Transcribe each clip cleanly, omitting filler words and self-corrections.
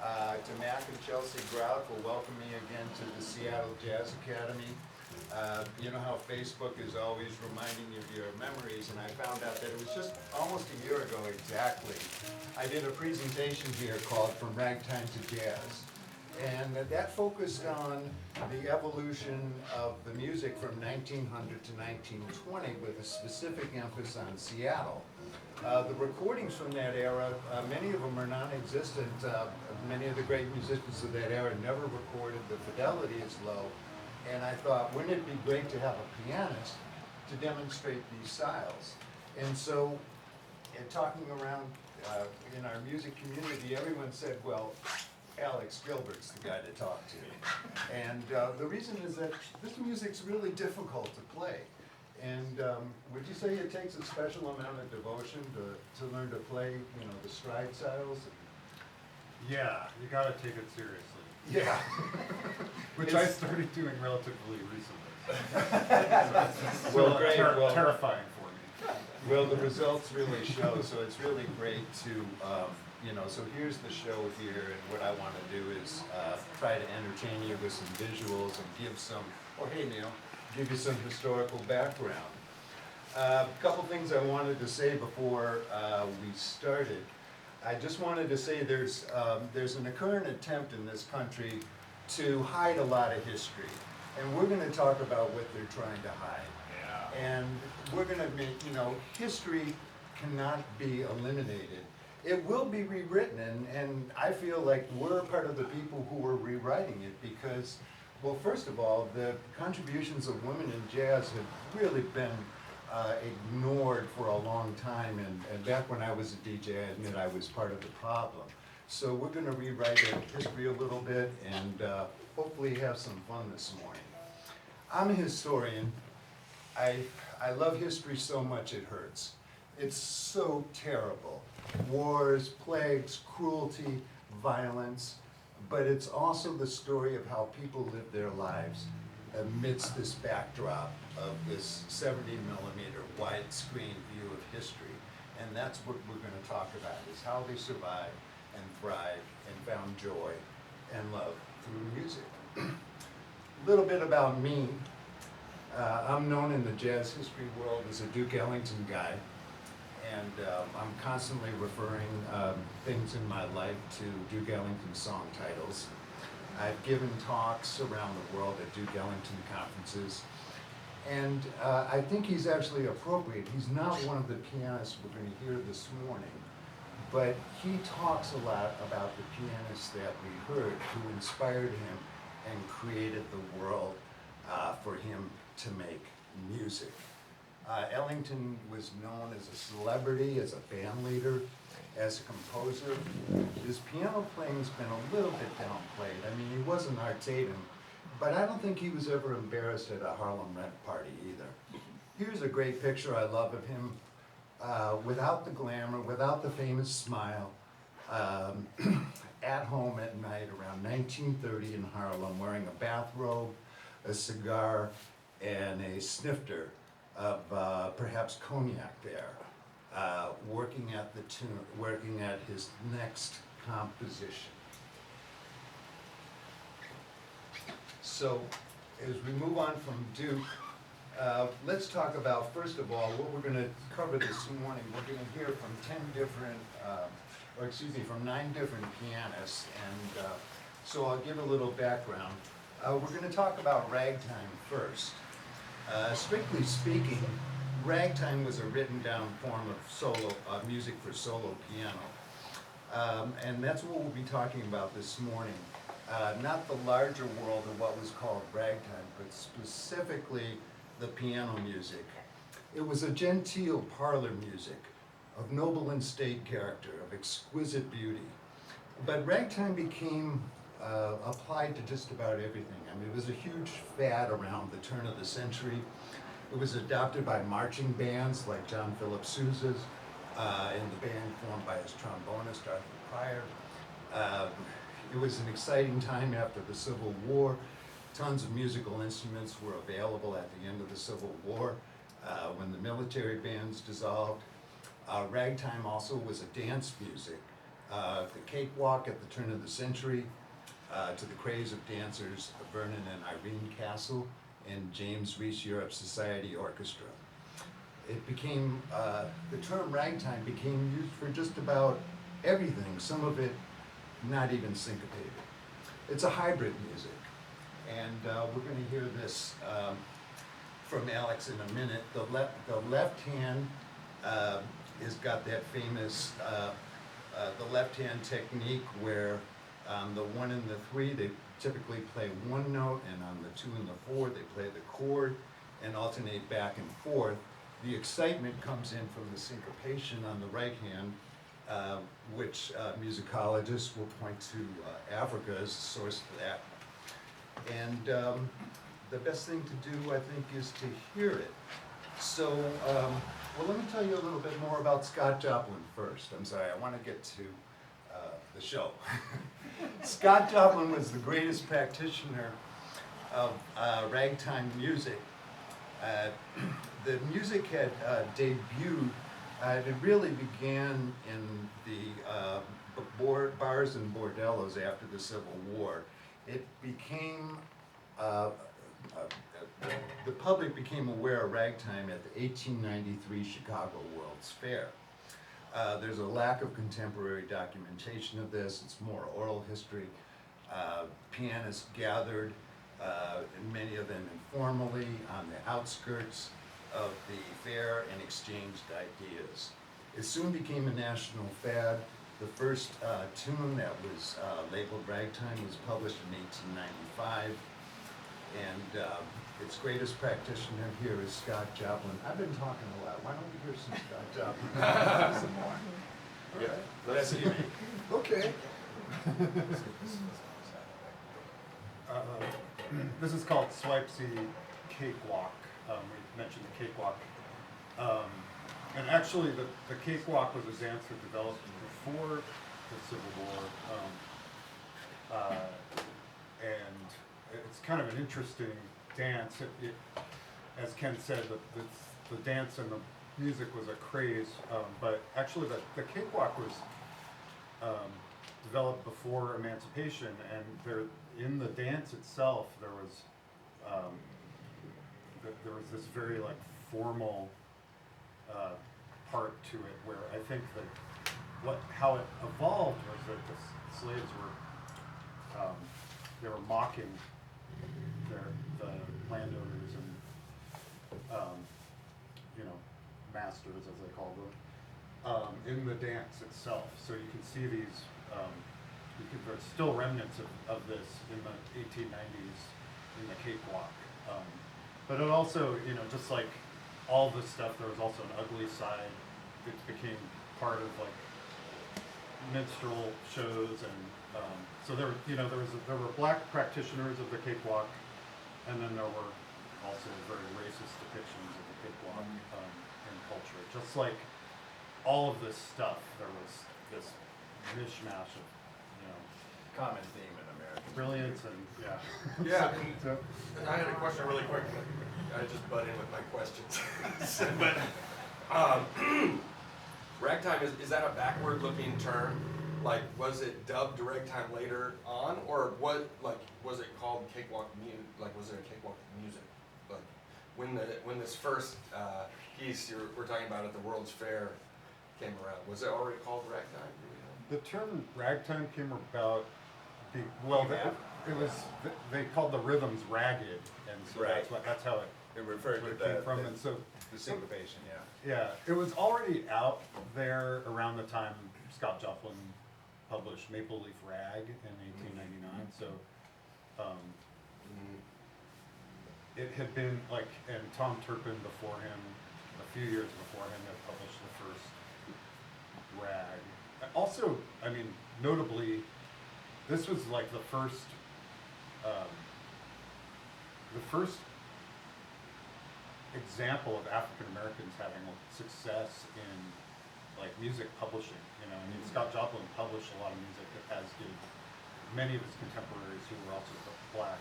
To Mac and Chelsea Grout for welcoming me again to the Seattle Jazz Academy. You know how Facebook is always reminding you of your memories, and I found out that it was just almost a year ago exactly. I did a presentation here called From Ragtime to Jazz. And that focused on the evolution of the music from 1900 to 1920 with a specific emphasis on Seattle. The recordings from that era, many of them are non-existent. Many of the great musicians of that era never recorded. The fidelity is low. And I thought, wouldn't it be great to have a pianist to demonstrate these styles? And so, talking around in our music community, everyone said, well, Alex Guilbert's the guy to talk to. And the reason is that this music's really difficult to play. And would you say it takes a special amount of devotion to learn to play, you know, the stride styles? Yeah, you gotta take it seriously. Yeah. Which I started doing relatively recently. Well, great. Well, terrifying for me. well, the results really show, so it's really great to, you know, so here's the show here, and what I want to do is try to entertain you with some visuals and give some, oh hey Neil, give you some historical background. A couple things I wanted to say before we started. I just wanted to say there's an current attempt in this country to hide a lot of history, and we're going to talk about what they're trying to hide. Yeah. And we're going to make, you know, history cannot be eliminated. It will be rewritten, and I feel like we're part of the people who are rewriting it because, well, first of all, the contributions of women in jazz have really been ignored for a long time, and back when I was a DJ, I admit I was part of the problem. So we're going to rewrite our history a little bit and hopefully have some fun this morning. I'm a historian. I love history so much it hurts. It's so terrible. Wars, plagues, cruelty, violence, but it's also the story of how people live their lives amidst this backdrop of this 70mm widescreen view of history. And that's what we're going to talk about, is how they survived and thrived and found joy and love through music. A little bit about me. I'm known in the jazz history world as a Duke Ellington guy, and I'm constantly referring things in my life to Duke Ellington song titles. I've given talks around the world at Duke Ellington conferences, and I think he's actually appropriate. He's not one of the pianists we're going to hear this morning, but he talks a lot about the pianists that we heard who inspired him and created the world for him to make music. Ellington was known as a celebrity, as a band leader, as a composer. His piano playing's been a little bit downplayed. I mean, he was an Art Tatum, but I don't think he was ever embarrassed at a Harlem Rent party either. Here's a great picture I love of him without the glamour, without the famous smile, at home at night around 1930 in Harlem, wearing a bathrobe, a cigar, and a snifter of perhaps cognac there, working at the tune, working at his next composition. So, as we move on from Duke, let's talk about, first of all, what we're going to cover this morning. We're going to hear from 9 different pianists, and so I'll give a little background. We're going to talk about ragtime first. Strictly speaking, ragtime was a written down form of solo music for solo piano. And that's what we'll be talking about this morning. Not the larger world of what was called ragtime, but specifically the piano music. It was a genteel parlor music of noble and staid character, of exquisite beauty. But ragtime became applied to just about everything. I mean, it was a huge fad around the turn of the century. It was adopted by marching bands like John Philip Sousa's, and the band formed by his trombonist, Arthur Pryor. It was an exciting time after the Civil War. Tons of musical instruments were available at the end of the Civil War when the military bands dissolved. Ragtime also was a dance music The cakewalk at the turn of the century, to the craze of dancers Vernon and Irene Castle and James Reese Europe Society Orchestra. It became, the term ragtime became used for just about everything, some of it not even syncopated. It's a hybrid music, and we're going to hear this from Alex in a minute. The left hand has got that famous, the left hand technique where the 1 and the 3, they typically play one note, and on the 2 and the 4, they play the chord and alternate back and forth. The excitement comes in from the syncopation on the right hand, which musicologists will point to Africa as the source for that. And the best thing to do, I think, is to hear it. So, well, let me tell you a little bit more about Scott Joplin first. I'm sorry, I want to get to the show. Scott Joplin was the greatest practitioner of ragtime music. The music had debuted, it really began in the bars and bordellos after the Civil War. It became, the public became aware of ragtime at the 1893 Chicago World's Fair. There's a lack of contemporary documentation of this. It's more oral history. Pianists gathered, and many of them informally, on the outskirts of the fair and exchanged ideas. It soon became a national fad. The first tune that was labeled ragtime was published in 1895, and its greatest practitioner here is Scott Joplin. I've been talking a lot. Why don't we hear some Scott Joplin? Some more. Yeah, Let's see me. Okay. This is called Swipesy Cakewalk. We mentioned the cakewalk. And actually, the cakewalk was a dance that developed before the Civil War. And it's kind of an interesting dance. As Ken said, the dance and the music was a craze, but actually the cakewalk was developed before emancipation, and in the dance itself there was this very like formal part to it, where I think that how it evolved was that the slaves were they were mocking the landowners and masters, as they call them, in the dance itself. So you can see these. There's still remnants of this in the 1890s in the cakewalk. But it also, just like all this stuff, there was also an ugly side. It became part of like minstrel shows, and so there were black practitioners of the cakewalk, and then there were also very racist depictions of the cakewalk in culture. Just like all of this stuff, there was this mishmash of Common theme in America. brilliance and Yeah, So, and I had a question really quick. I just butt in with my questions. But ragtime, is that a backward-looking term? Like, was it dubbed ragtime later on, or what? Like, was it called cakewalk music? Like, was there a cakewalk music? Like, when this first piece we're talking about at the World's Fair came around, was it already called ragtime? the term ragtime came about. They called the rhythms ragged, and so Right. that's how it referred to came from. And so the syncopation, yeah. yeah, it was already out there around the time Scott Joplin published Maple Leaf Rag in 1899. So it had been like, and Tom Turpin before him, a few years before him, had published the first rag. Also, I mean, notably, this was like the first example of African Americans having success in like music publishing. I mean, Scott Joplin published a lot of music, as did many of his contemporaries who were also black,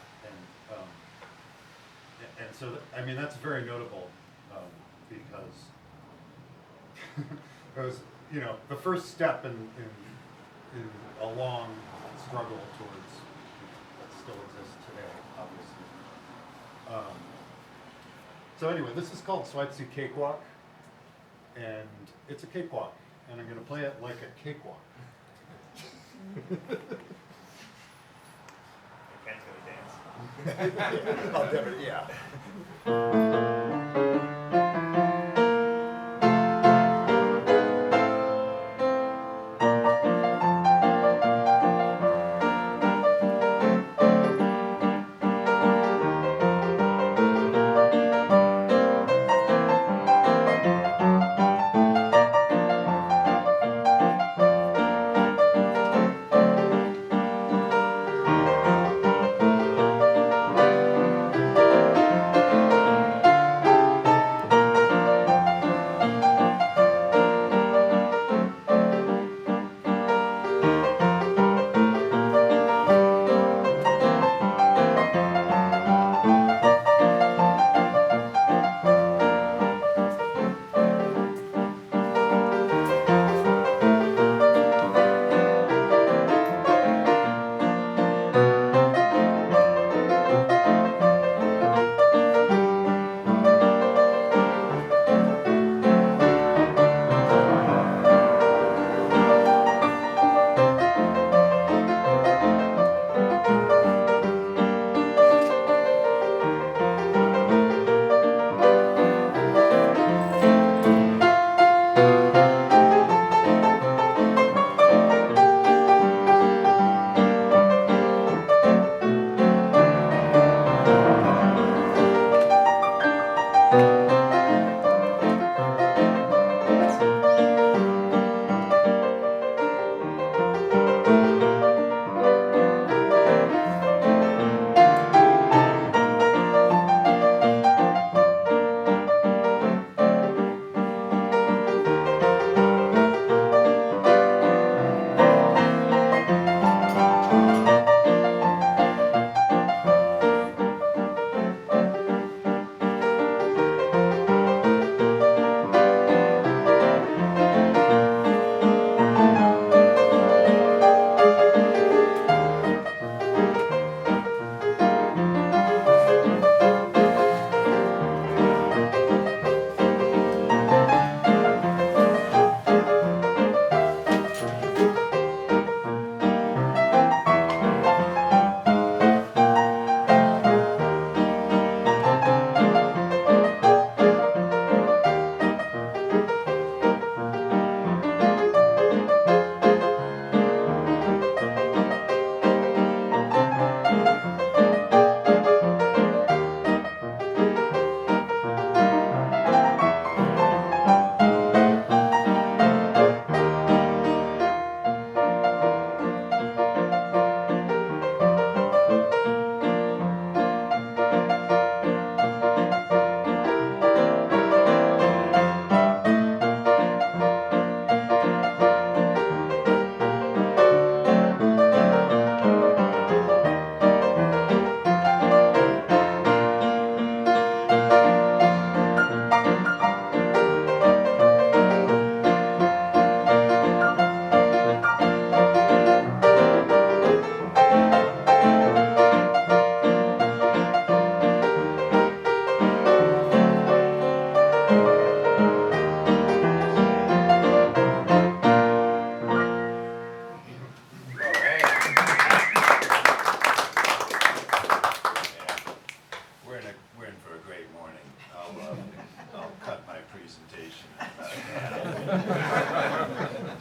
and so I mean that's very notable because it was the first step in in a long struggle towards that still exists today, obviously. So anyway, this is called Sweitzy Cakewalk, and it's a cakewalk, and I'm going to play it like a cakewalk. Ken's gonna dance. I'll never, yeah.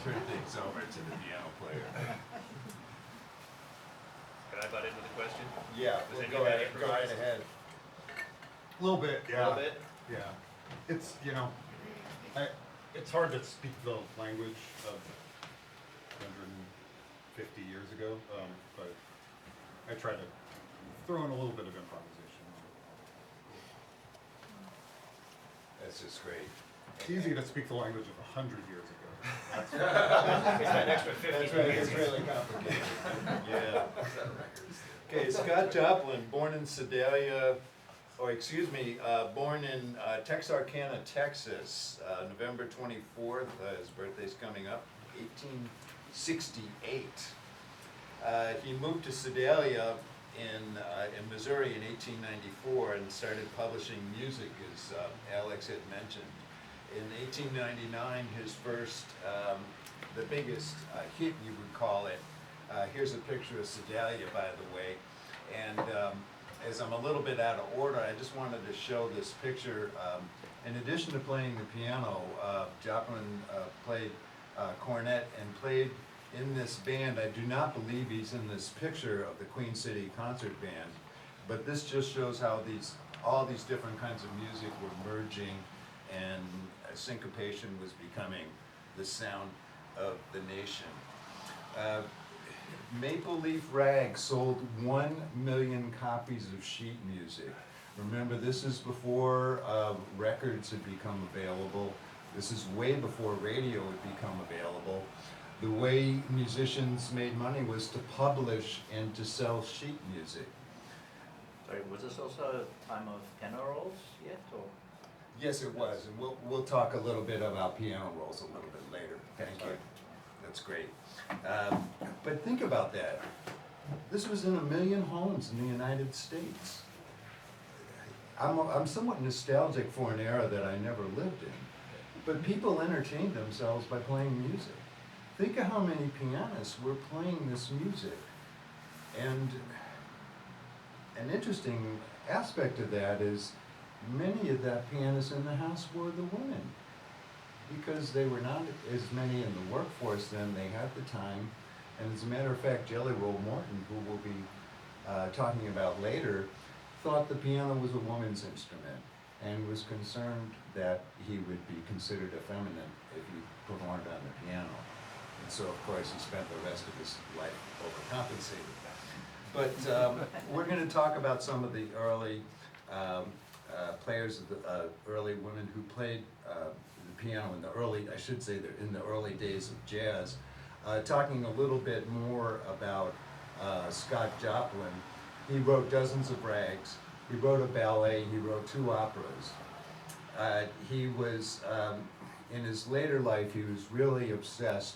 Turn things over to the piano player. Can I butt into the question? Yeah, Does well, anybody go right improvise? ahead. A little bit, yeah. A little bit? Yeah. It's, you know, it's hard to speak the language of 150 years ago, but I try to throw in a little bit of improvisation. That's just great. It's easy to speak the language of 100 years ago. That's It's an extra 50 That's right, years. it's really complicated. Yeah. Okay, Scott Joplin, born in Sedalia, born in Texarkana, Texas, November 24th. His birthday's coming up, 1868. He moved to Sedalia in Missouri in 1894 and started publishing music, as Alex had mentioned. In 1899, his first, the biggest hit, you would call it. Here's a picture of Sedalia, by the way. And as I'm a little bit out of order, I just wanted to show this picture. In addition to playing the piano, Joplin played cornet and played in this band. I do not believe he's in this picture of the Queen City Concert Band, but this just shows how all these different kinds of music were merging, and syncopation was becoming the sound of the nation. Maple Leaf Rag sold 1 million copies of sheet music. Remember, this is before records had become available. This is way before radio had become available. The way musicians made money was to publish and to sell sheet music. Sorry, was this also a time of piano rolls yet, or? Yes, it was, and we'll talk a little bit about piano rolls a little bit later. Thank you. That's great. But think about that. This was in 1 million homes in the United States. I'm somewhat nostalgic for an era that I never lived in, but people entertained themselves by playing music. Think of how many pianists were playing this music. And an interesting aspect of that is many of the pianists in the house were the women, because they were not as many in the workforce then. They had the time. And as a matter of fact, Jelly Roll Morton, who we'll be talking about later, thought the piano was a woman's instrument and was concerned that he would be considered effeminate if he performed on the piano. And so, of course, he spent the rest of his life overcompensated. But we're going to talk about some of the early players of the early women who played the piano in the early, I should say, in the early days of jazz. Talking a little bit more about Scott Joplin. He wrote dozens of rags. He wrote a ballet. He wrote 2 operas. He was, in his later life, he was really obsessed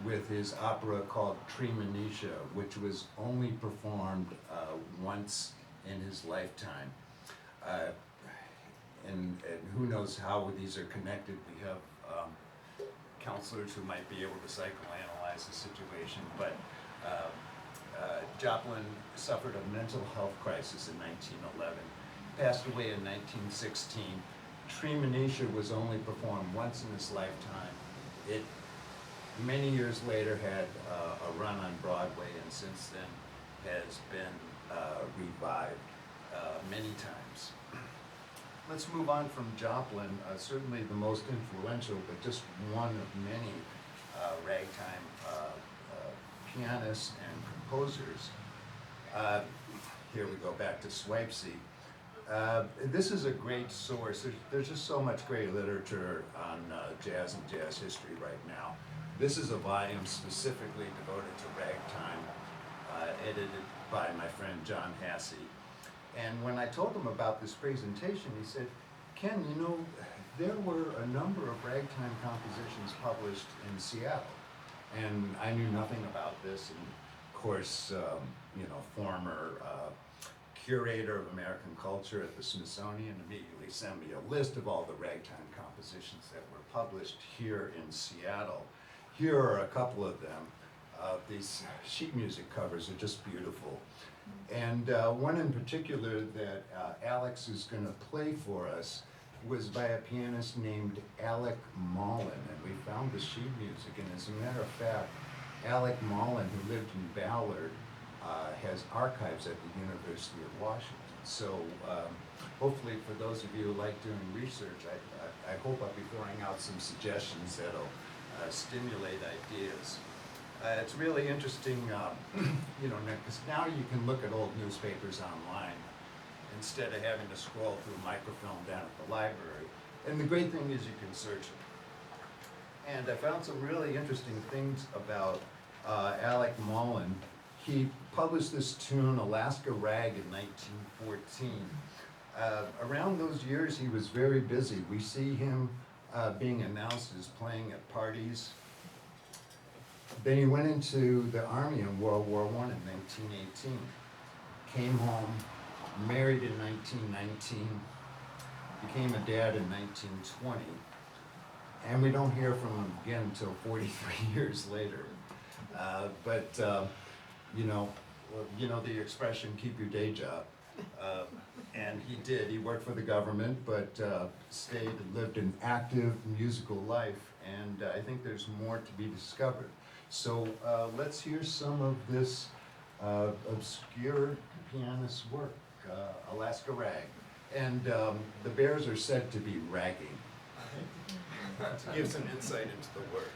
with his opera called Treemonisha, which was only performed once in his lifetime. And who knows how these are connected. We have counselors who might be able to psychoanalyze the situation, but Joplin suffered a mental health crisis in 1911, passed away in 1916. Treemonisha was only performed once in his lifetime. It, many years later, had a run on Broadway, and since then has been revived many times. Let's move on from Joplin, certainly the most influential, but just one of many ragtime pianists and composers. Here we go back to Swipesy. This is a great source. There's just so much great literature on jazz and jazz history right now. This is a volume specifically devoted to ragtime, edited by my friend John Hasse. And when I told him about this presentation, he said, Ken, you know, there were a number of ragtime compositions published in Seattle. And I knew nothing about this. And of course, you know, former curator of American culture at the Smithsonian immediately sent me a list of all the ragtime compositions that were published here in Seattle. Here are a couple of them. These sheet music covers are just beautiful. And one in particular that Alex is going to play for us was by a pianist named Alec Mullen. And we found the sheet music. And as a matter of fact, Alec Mullen, who lived in Ballard, has archives at the University of Washington. So hopefully for those of you who like doing research, I hope I'll be throwing out some suggestions that'll stimulate ideas. It's really interesting, you know, because now you can look at old newspapers online instead of having to scroll through microfilm down at the library. And the great thing is you can search it. And I found some really interesting things about Alec Mullen. He published this tune, Alaska Rag, in 1914. Around those years, he was very busy. We see him being announced as playing at parties. Then he went into the army in World War I in 1918. Came home, married in 1919, became a dad in 1920, and we don't hear from him again until 43 years later. You know the expression, keep your day job. And he did. He worked for the government, but stayed and lived an active musical life, and I think there's more to be discovered. So let's hear some of this obscure pianist's work, Alaska Rag. And the Bears are said to be ragging. To give some insight into the work.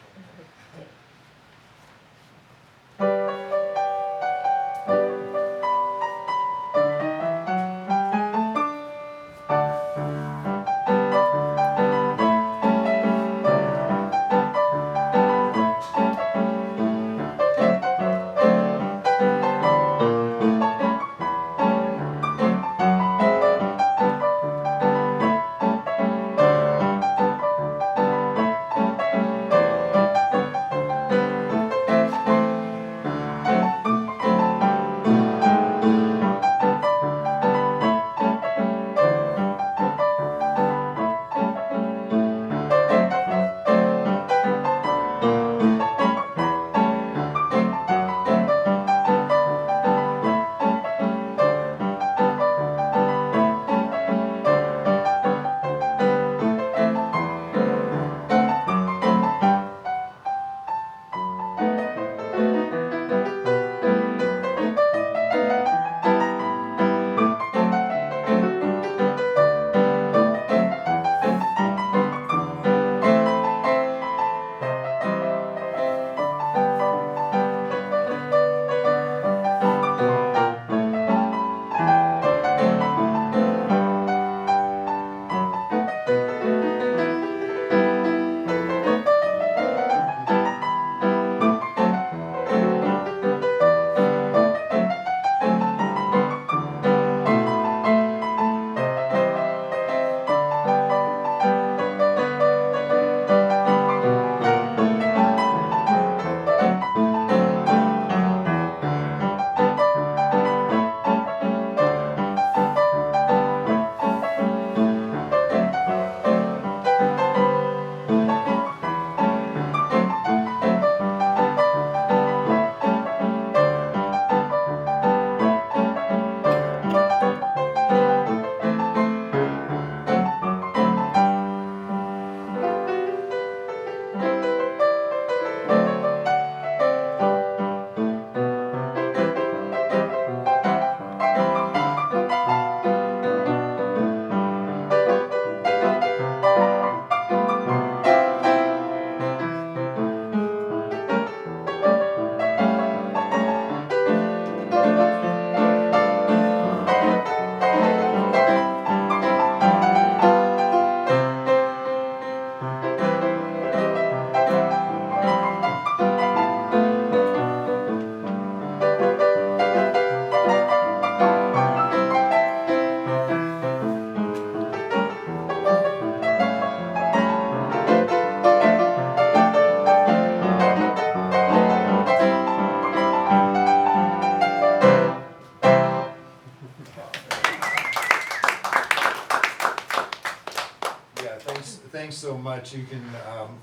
Thanks so much. You can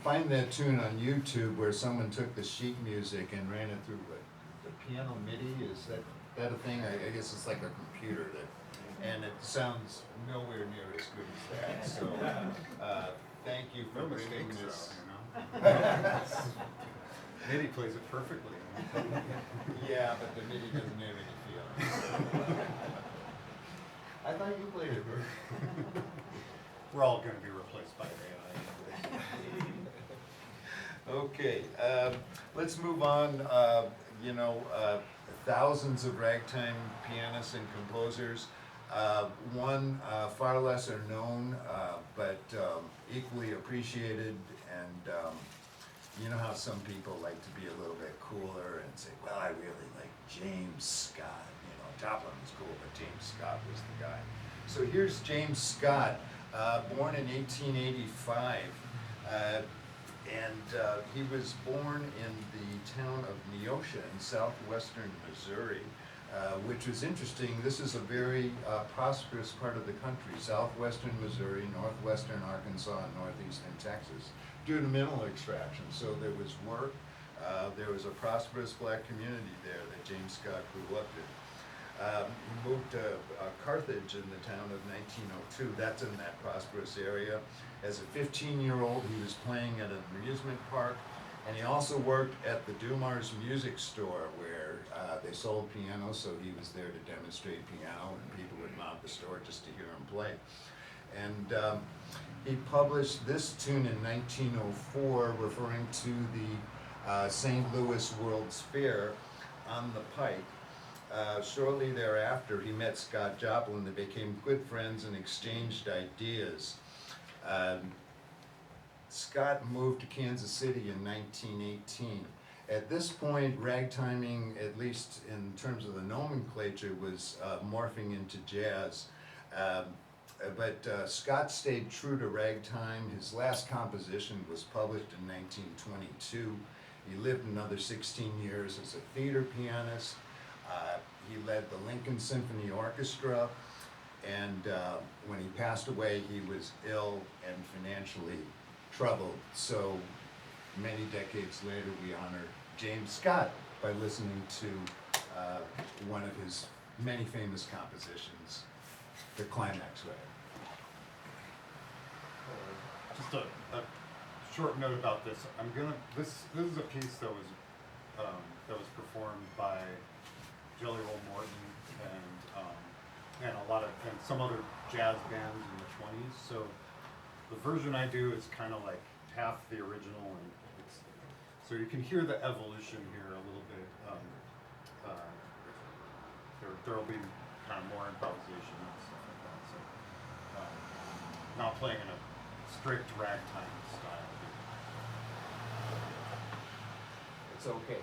find that tune on YouTube where someone took the sheet music and ran it through the piano MIDI. Is that a thing? I guess it's like a computer and it sounds nowhere near as good as that. So thank you for No bringing mistakes, this. though, you know? MIDI plays it perfectly. Yeah, but the MIDI doesn't have any feeling. I thought you played it. We're all gonna be replaced by AI. Okay, let's move on. Thousands of ragtime pianists and composers. One far lesser known, but equally appreciated. And you know how some people like to be a little bit cooler and say, well, I really like James Scott. You know, Joplin was cool, but James Scott was the guy. So here's James Scott, born in 1885. And he was born in the town of Neosha in southwestern Missouri, which was interesting. This is a very prosperous part of the country, southwestern Missouri, northwestern Arkansas, and northeastern Texas, due to mineral extraction. So there was work. There was a prosperous black community there that James Scott grew up in. He moved to Carthage in the town of 1902. That's in that prosperous area. As a 15-year-old, he was playing at an amusement park, and he also worked at the Dumars Music Store, where they sold pianos, so he was there to demonstrate piano, and people would mob the store just to hear him play. And he published this tune in 1904, referring to the St. Louis World's Fair on the Pike. Shortly thereafter, he met Scott Joplin. They became good friends and exchanged ideas. Scott moved to Kansas City in 1918. At this point, ragtiming, at least in terms of the nomenclature, was morphing into jazz. But Scott stayed true to ragtime. His last composition was published in 1922. He lived another 16 years as a theater pianist. He led the Lincoln Symphony Orchestra, and when he passed away, he was ill and financially troubled. So many decades later, we honor James Scott by listening to one of his many famous compositions, the Climax Way. Just a short note about this. This is a piece that was performed by Jelly Roll Morton and some other jazz bands in the 20s. So the version I do is kind of like half the original, and so you can hear the evolution here a little bit. There'll be kind of more improvisation and stuff like that. So not playing in a strict ragtime style. It's okay.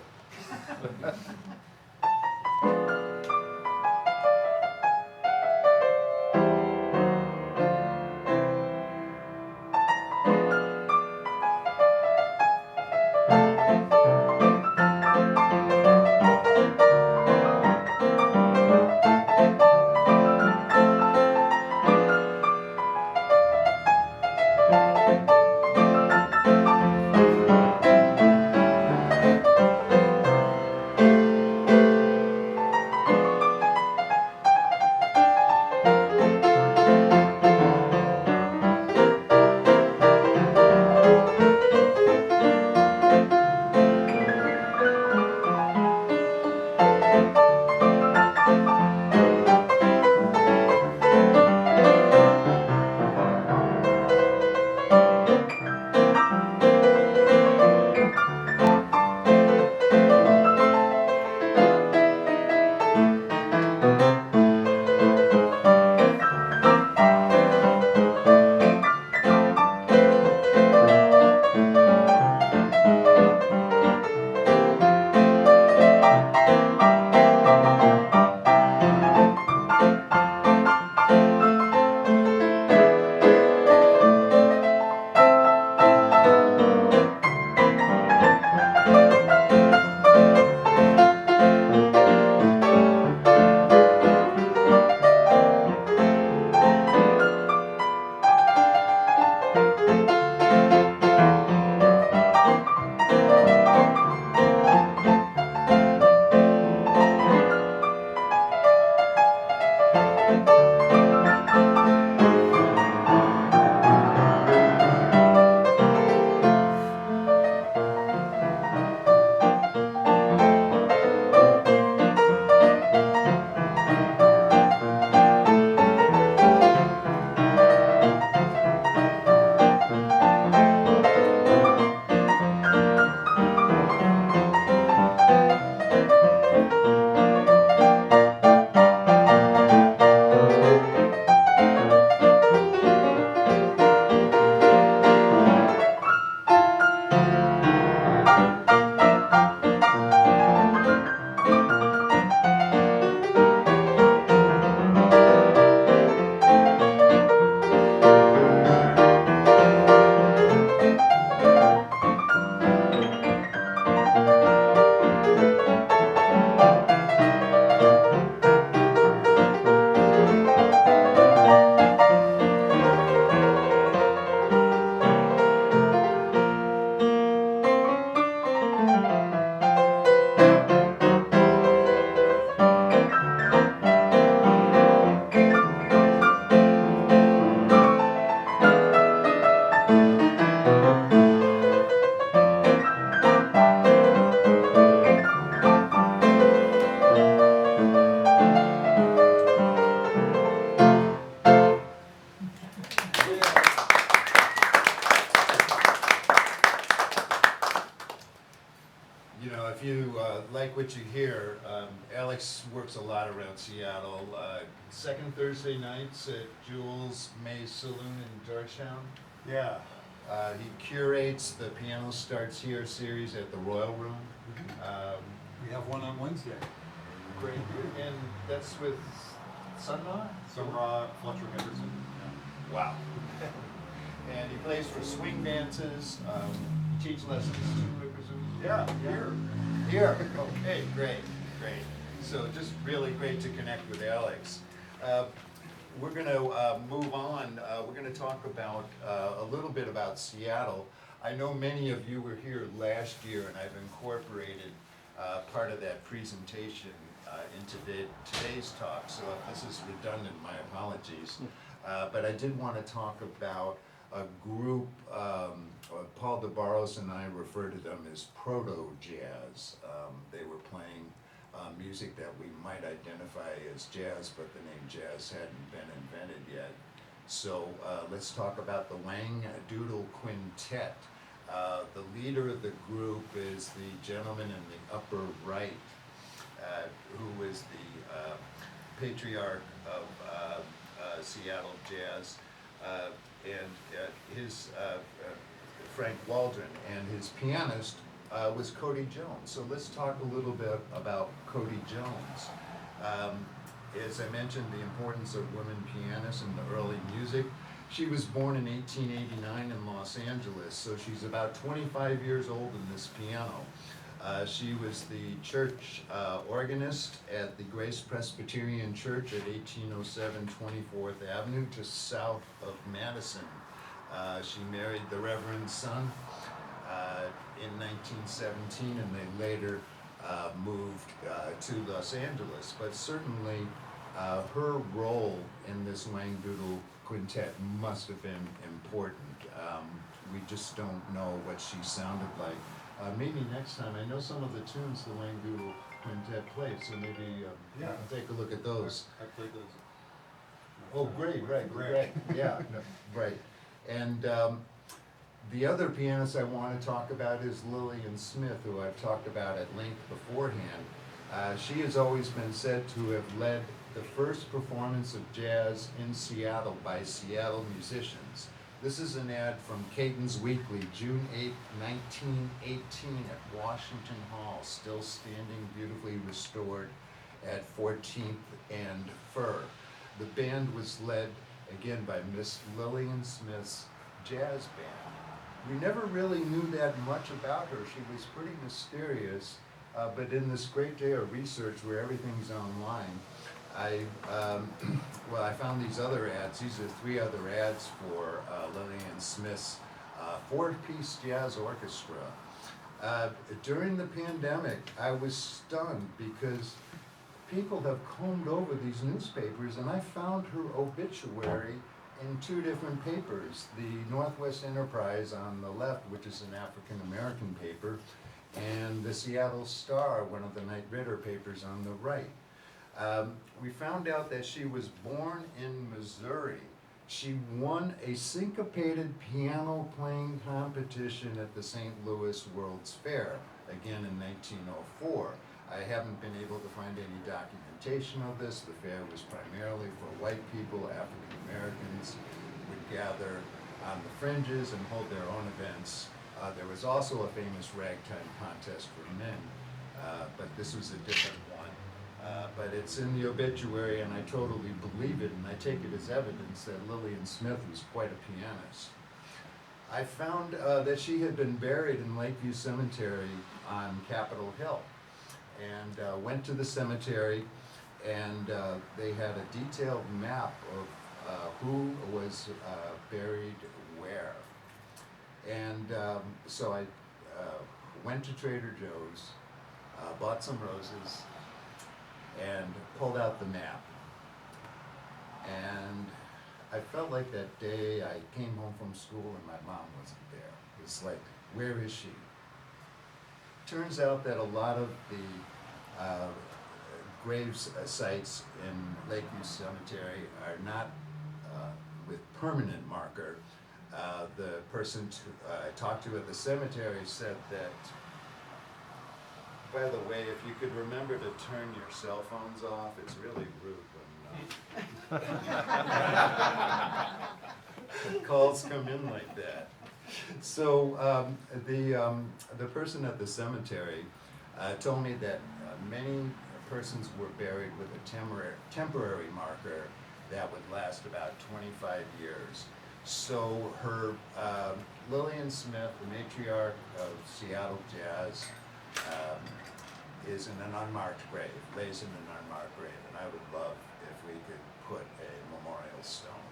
works a lot around Seattle. Second Thursday nights at Jules May Saloon in Georgetown. Yeah. He curates the Piano Starts Here series at the Royal Room. We have one on Wednesday. Great, and that's with Sun Ra? Some Fletcher Henderson. Wow. And he plays for swing dances. You teach lessons too, I presume? Yeah, here. Here, okay, great, great. So just really great to connect with Alex. We're gonna move on. We're gonna talk about a little bit about Seattle. I know many of you were here last year, and I've incorporated part of that presentation into today's talk. So if this is redundant, my apologies. But I did want to talk about a group, Paul DeBarros and I refer to them as proto-jazz. They were playing music that we might identify as jazz, but the name jazz hadn't been invented yet. So let's talk about the Wang Doodle Quintet. The leader of the group is the gentleman in the upper right, who is the patriarch of Seattle jazz, and his Frank Waldron, and his pianist was Cody Jones. So let's talk a little bit about Cody Jones. As I mentioned, the importance of women pianists in the early music. She was born in 1889 in Los Angeles, so she's about 25 years old in this piano. She was the church organist at the Grace Presbyterian Church at 1807 24th Avenue, just south of Madison. She married the Reverend's son in 1917, and they later moved to Los Angeles. But certainly her role in this Wang Doodle Quintet must have been important. We just don't know what she sounded like. Maybe next time, I know some of the tunes the Wang Doodle Quintet plays, so maybe Yeah. take a look at those. I played those. Oh, great, right, yeah, no, right. And the other pianist I want to talk about is Lillian Smith, who I've talked about at length beforehand. She has always been said to have led the first performance of jazz in Seattle by Seattle musicians. This is an ad from Caton's Weekly, June 8, 1918 at Washington Hall, still standing, beautifully restored at 14th and Fur. The band was led, again, by Miss Lillian Smith's jazz band. We never really knew that much about her. She was pretty mysterious, but in this great day of research where everything's online, I found these other ads. These are 3 other ads for Lillian Smith's 4-piece jazz orchestra. During the pandemic, I was stunned because people have combed over these newspapers, and I found her obituary in 2 different papers. The Northwest Enterprise on the left, which is an African-American paper, and the Seattle Star, one of the Knight Ridder papers, on the right. We found out that she was born in Missouri. She won a syncopated piano playing competition at the St. Louis World's Fair, again in 1904. I haven't been able to find any documentation of this. The fair was primarily for white people. African Americans would gather on the fringes and hold their own events. There was also a famous ragtime contest for men, but this was a different one. But it's in the obituary, and I totally believe it, and I take it as evidence that Lillian Smith was quite a pianist. I found that she had been buried in Lakeview Cemetery on Capitol Hill, and went to the cemetery, and they had a detailed map of who was buried where. And so I went to Trader Joe's, bought some roses, and pulled out the map. And I felt like that day I came home from school and my mom wasn't there. It's like, where is she? Turns out that a lot of the grave sites in Lakeview Cemetery are not with permanent marker. The person I talked to at the cemetery said that By the way, if you could remember to turn your cell phones off, it's really rude when calls come in like that. So the person at the cemetery told me that many persons were buried with a temporary marker that would last about 25 years. So her, Lillian Smith, the matriarch of Seattle Jazz, is in an unmarked grave, lays in an unmarked grave, and I would love if we could put a memorial stone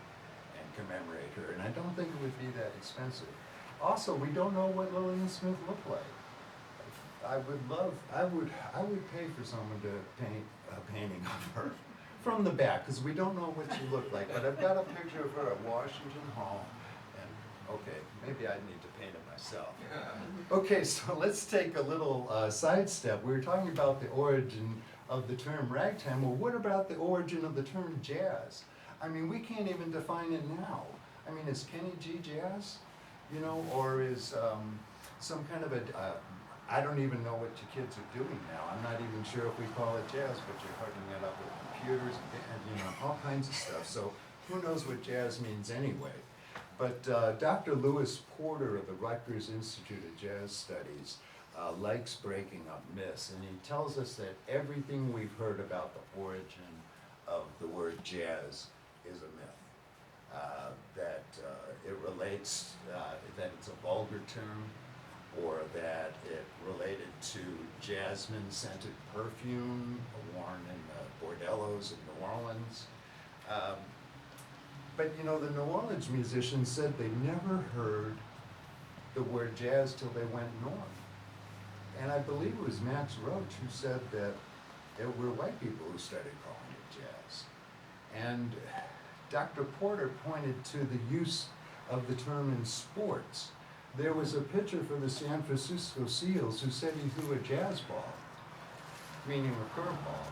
and commemorate her, and I don't think it would be that expensive. Also, we don't know what Lillian Smith looked like. I would pay for someone to paint a painting of her from the back, because we don't know what she looked like, but I've got a picture of her at Washington Hall, and okay, maybe I need to paint it myself. Okay, so let's take a little sidestep. We were talking about the origin of the term ragtime. Well, what about the origin of the term jazz? I mean, we can't even define it now. I mean, is Kenny G jazz? You know, or is some kind of a, I don't even know what your kids are doing now. I'm not even sure if we call it jazz, but you're hooking it up with computers and you know, all kinds of stuff. So who knows what jazz means anyway? But Dr. Lewis Porter of the Rutgers Institute of Jazz Studies likes breaking up myths, and he tells us that everything we've heard about the origin of the word jazz is a myth. That it relates, that it's a vulgar term, or that it related to jasmine-scented perfume worn in the bordellos of New Orleans. But you know, the New Orleans musicians said they never heard the word jazz till they went north. And I believe it was Max Roach who said that it were white people who started calling it jazz. And Dr. Porter pointed to the use of the term in sports. There was a pitcher for the San Francisco Seals who said he threw a jazz ball, meaning a curveball.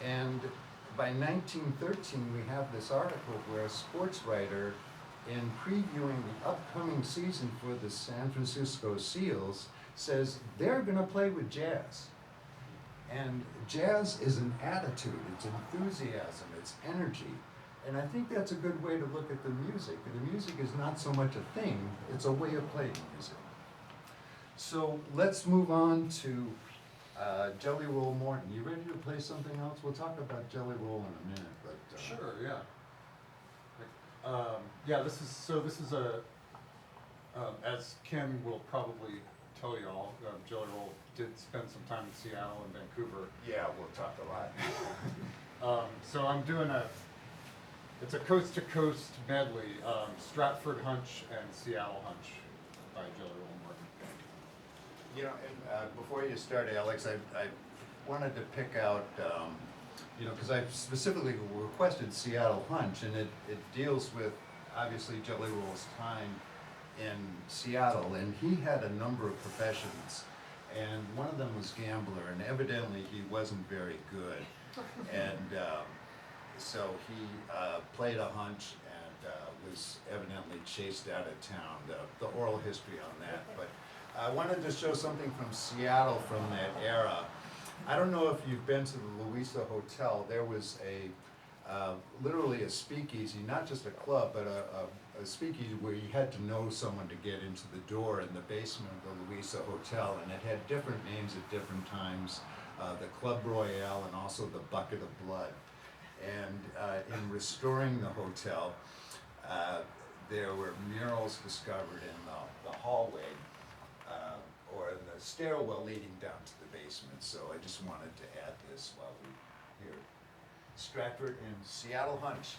And by 1913, we have this article where a sports writer, in previewing the upcoming season for the San Francisco Seals, says they're going to play with jazz. And jazz is an attitude, it's enthusiasm, it's energy. And I think that's a good way to look at the music. The music is not so much a thing, it's a way of playing music. So let's move on to Jelly Roll Morton. You ready to play something else? We'll talk about Jelly Roll in a minute, but Sure, yeah. Yeah, this is a, as Ken will probably tell you all, Jelly Roll did spend some time in Seattle and Vancouver. yeah, we'll talk a lot. So I'm doing it's a coast-to-coast medley, Stratford Hunch and Seattle Hunch by Jelly Roll Morton. You know, and, before you start, Alex, I wanted to pick out, you know, because I specifically requested Seattle Hunch, and it deals with, obviously, Jelly Roll's time in Seattle, and he had a number of professions, and one of them was gambler, and evidently he wasn't very good, and so he played a hunch and was evidently chased out of town. The oral history on that, but I wanted to show something from Seattle from that era. I don't know if you've been to the Louisa Hotel. There was literally a speakeasy, not just a club, but a speakeasy where you had to know someone to get into the door in the basement of the Louisa Hotel, and it had different names at different times, the Club Royale and also the Bucket of Blood. And in restoring the hotel, there were murals discovered in the hallway, or in the stairwell leading down to the basement. So I just wanted to add this while we hear Stratford and Seattle Hunch.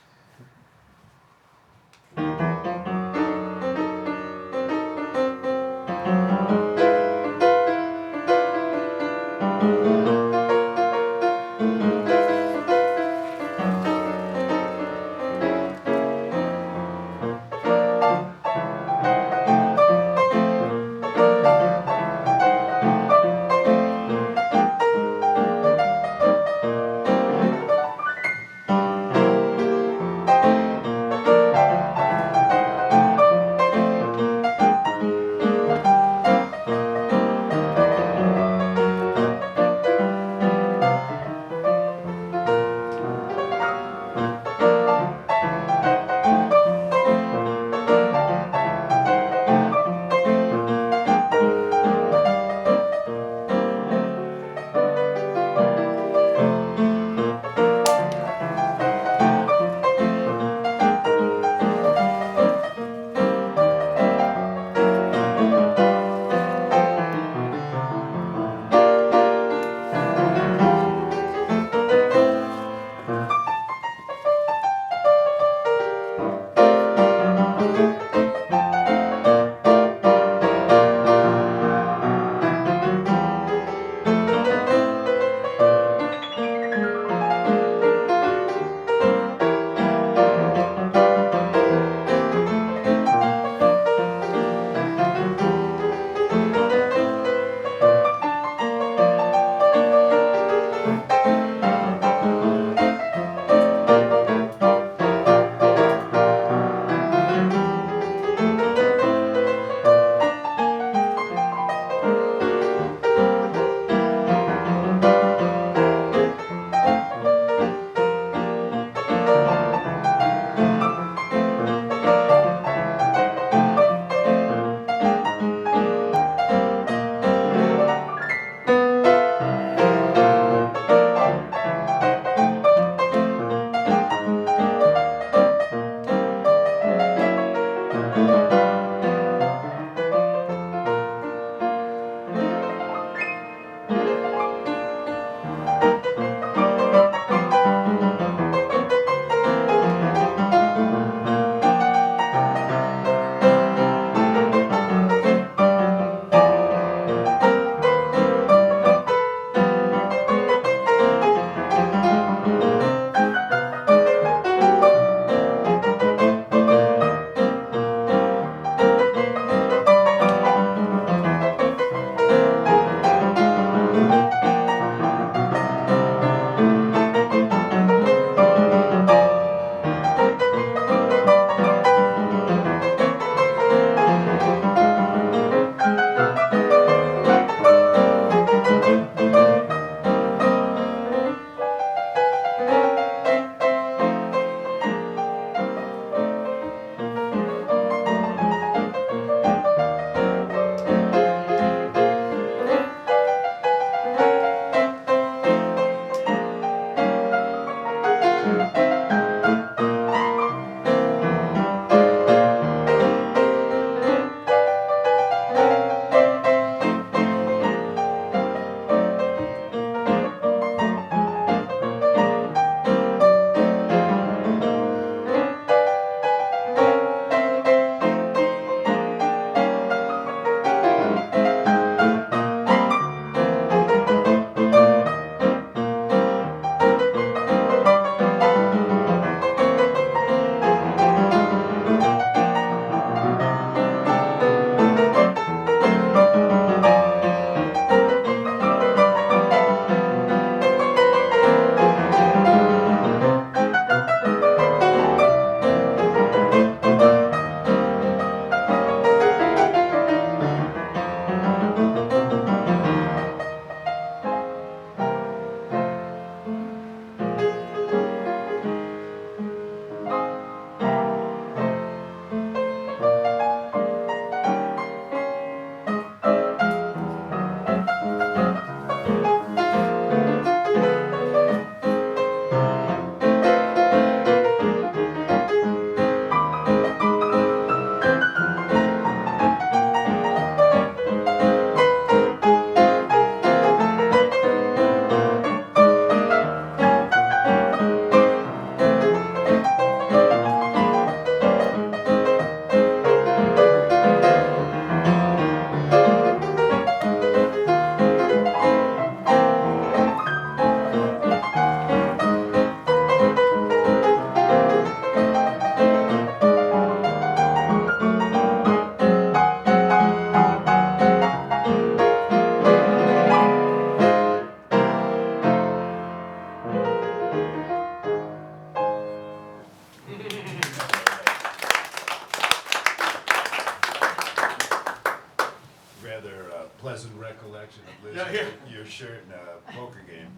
your shirt in a poker game.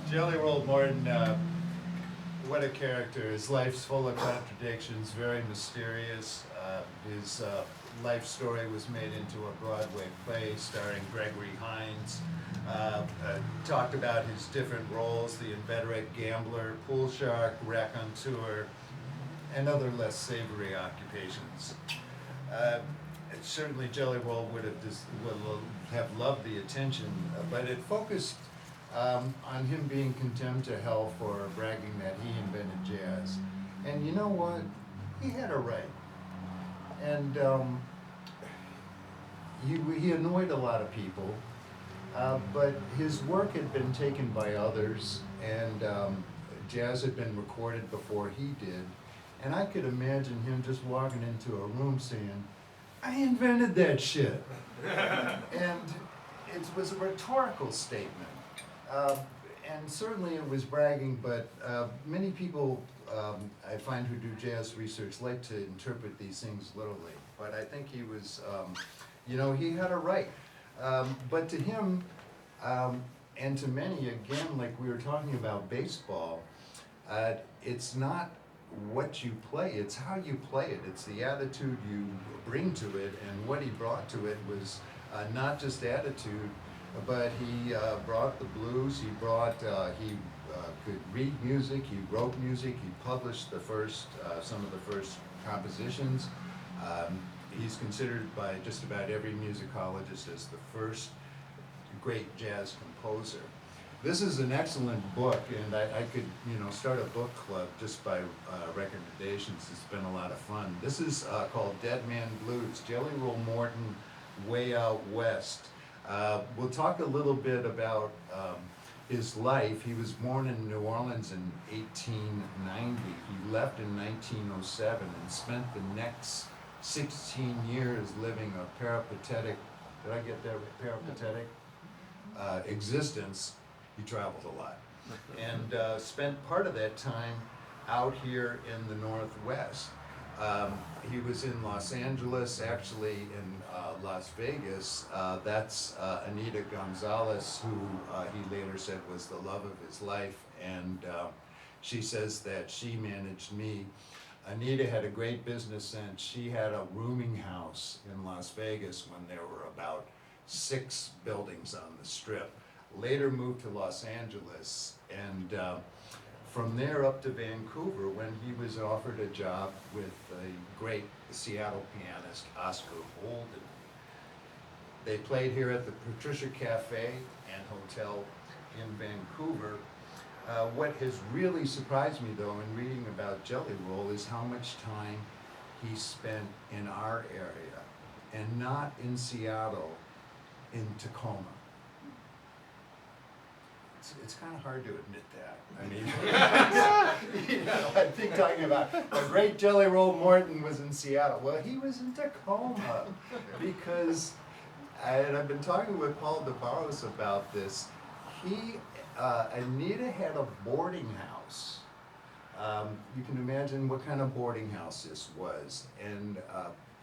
Jelly Roll Morton, what a character. His life's full of contradictions, very mysterious. His life story was made into a Broadway play starring Gregory Hines. Talked about his different roles, the inveterate gambler, pool shark, raconteur, and other less savory occupations. Certainly Jelly Roll would have loved the attention, but it focused on him being condemned to hell for bragging that he invented jazz. And you know what? He had a right. And he annoyed a lot of people, but his work had been taken by others, and jazz had been recorded before he did. And I could imagine him just walking into a room saying, I invented that shit. And it was a rhetorical statement. And certainly it was bragging, but many people I find who do jazz research like to interpret these things literally. But I think he was, he had a right. But to him, and to many, again, like we were talking about baseball, it's not what you play, it's how you play it. It's the attitude you bring to it, and what he brought to it was not just attitude, but he brought the blues. He brought, he could read music, he wrote music, he published some of the first compositions. He's considered by just about every musicologist as the first great jazz composer. This is an excellent book, and I could, start a book club just by recommendations. It's been a lot of fun. This is called Dead Man Blues, Jelly Roll Morton, Way Out West. We'll talk a little bit about his life. He was born in New Orleans in 1890. He left in 1907 and spent the next 16 years living a peripatetic, did I get that right? Peripatetic existence. He traveled a lot, and spent part of that time out here in the Northwest. He was in Los Angeles, actually in Las Vegas. That's Anita Gonzalez, who he later said was the love of his life, and she says that she managed me. Anita had a great business sense. She had a rooming house in Las Vegas when there were about 6 buildings on the Strip. Later moved to Los Angeles, and from there up to Vancouver when he was offered a job with a great Seattle pianist, Oscar Holden. They played here at the Patricia Cafe and Hotel in Vancouver. What has really surprised me, though, in reading about Jelly Roll is how much time he spent in our area, and not in Seattle, in Tacoma. It's kind of hard to admit that. I mean, I think talking about the great Jelly Roll Morton was in Seattle. Well, he was in Tacoma because, and I've been talking with Paul DeBarros about this. Anita had a boarding house. You can imagine what kind of boarding house this was. And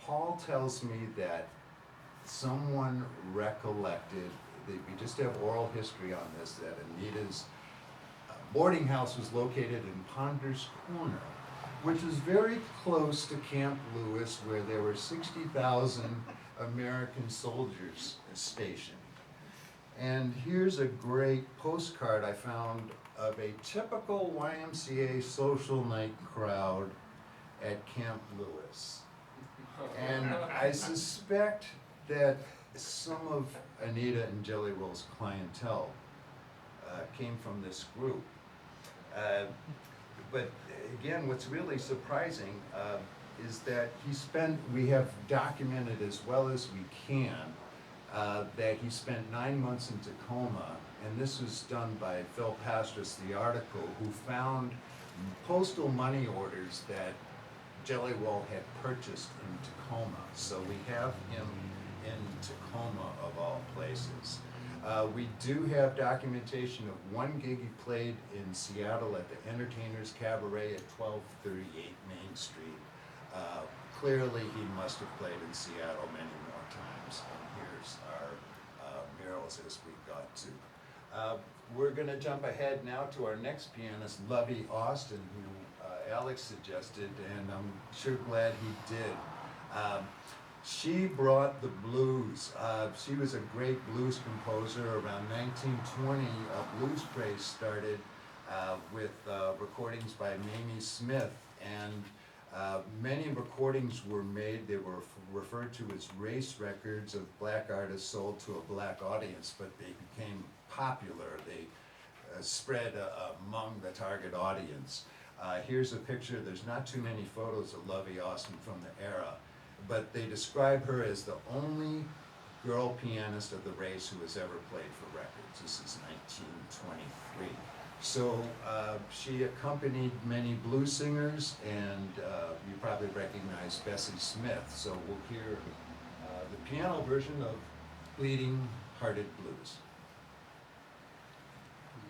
Paul tells me that someone recollected, we just have oral history on this, that Anita's boarding house was located in Ponders Corner, which is very close to Camp Lewis, where there were 60,000 American soldiers stationed. And here's a great postcard I found of a typical YMCA social night crowd at Camp Lewis. And I suspect that some of Anita and Jelly Roll's clientele came from this group. But again, what's really surprising is that we have documented as well as we can that he spent 9 months in Tacoma, and this was done by Phil Pastras, the article, who found postal money orders that Jelly Roll had purchased in Tacoma. So we have him in Tacoma, of all places. We do have documentation of one gig he played in Seattle at the Entertainers Cabaret at 1238 Main Street. Clearly he must have played in Seattle many more times. And here's our barrels as we got to. We're gonna jump ahead now to our next pianist, Lovey Austin, who Alex suggested, and I'm sure glad he did. She brought the blues. She was a great blues composer. Around 1920, a blues craze started with recordings by Mamie Smith, and many recordings were made. They were referred to as race records of black artists sold to a black audience, but they became popular. They spread among the target audience. Here's a picture. There's not too many photos of Lovey Austin from the era, but they describe her as the only girl pianist of the race who has ever played for records. This is 1923. So she accompanied many blues singers, and you probably recognize Bessie Smith. So we'll hear the piano version of Bleeding Hearted Blues.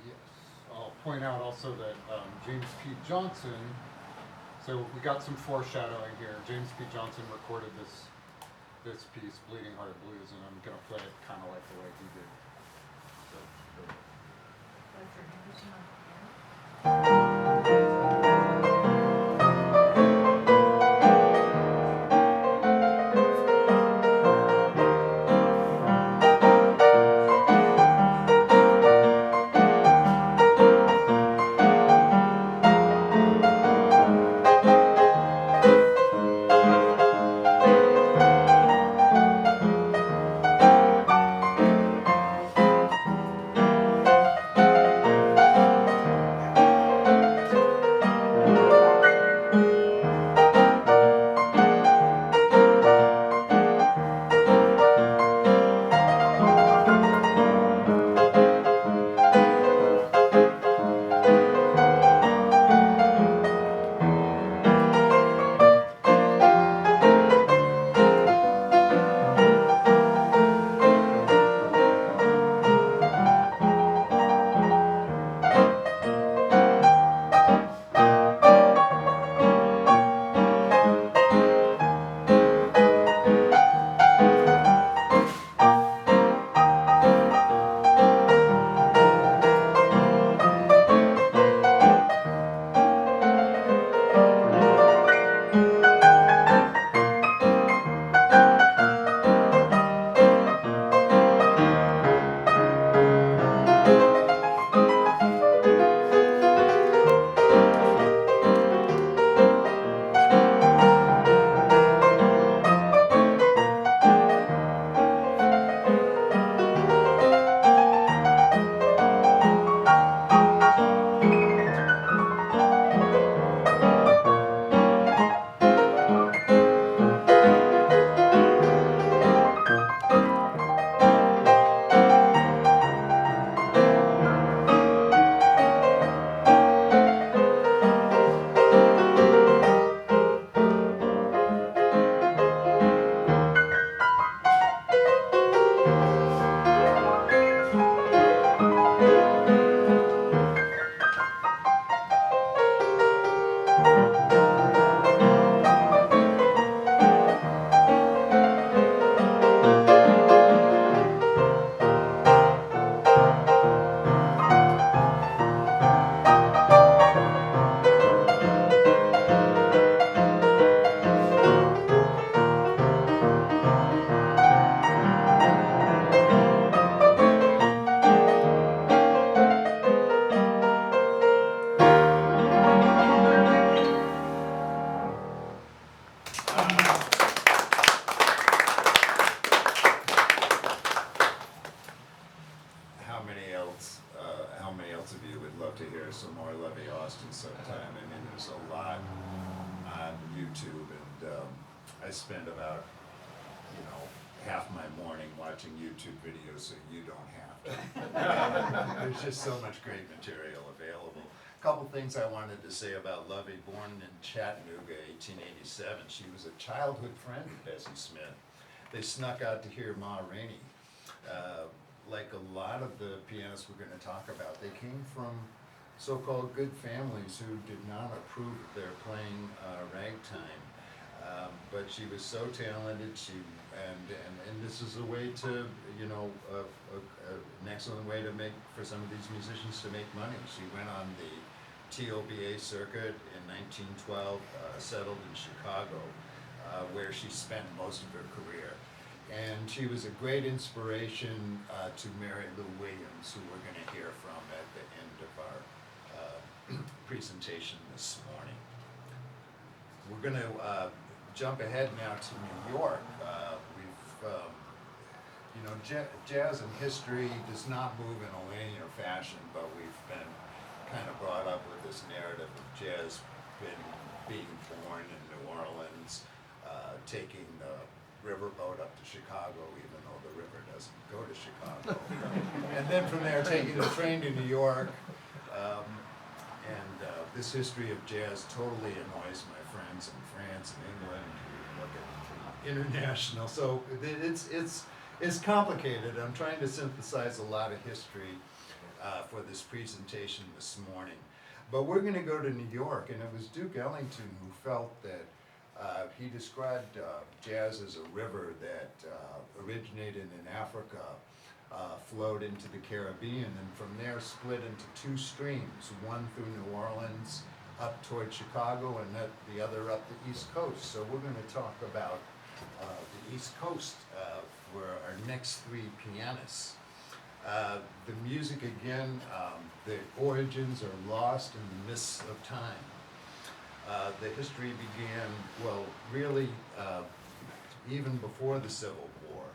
Yes. I'll point out also that James P. Johnson, so we got some foreshadowing here. James P. Johnson recorded this piece, Bleeding Hearted Blues, and I'm going to play it kind of like the way he did. So. some more Lovey Austin sometime. I mean, there's a lot on YouTube, and I spend about, half my morning watching YouTube videos, so you don't have to. There's just so much great material available. A couple things I wanted to say about Lovey. Born in Chattanooga, 1887, she was a childhood friend of Bessie Smith. They snuck out to hear Ma Rainey. Like a lot of the pianists we're going to talk about, they came from so-called good families who did not approve of their playing ragtime. But she was so talented, and this is a way to, an excellent way to for some of these musicians to make money. She went on the TOBA circuit in 1912, settled in Chicago, where she spent most of her career. And she was a great inspiration to Mary Lou Williams, who we're going to hear from at the end of our presentation this morning. We're going to jump ahead now to New York. Jazz and history does not move in a linear fashion, but we've been kind of brought up with this narrative of jazz being born in New Orleans, taking the riverboat up to Chicago, even though the river doesn't go to Chicago. And then from there, taking the train to New York. This history of jazz totally annoys my friends in France and England who look at the international. So it's complicated. I'm trying to synthesize a lot of history for this presentation this morning. But we're going to go to New York, and it was Duke Ellington who felt that he described jazz as a river that originated in Africa, flowed into the Caribbean, and from there split into two streams, one through New Orleans up toward Chicago and the other up the East Coast. So we're going to talk about the East Coast for our next three pianists. The music, again, the origins are lost in the mists of time. The history began, well, really even before the Civil War.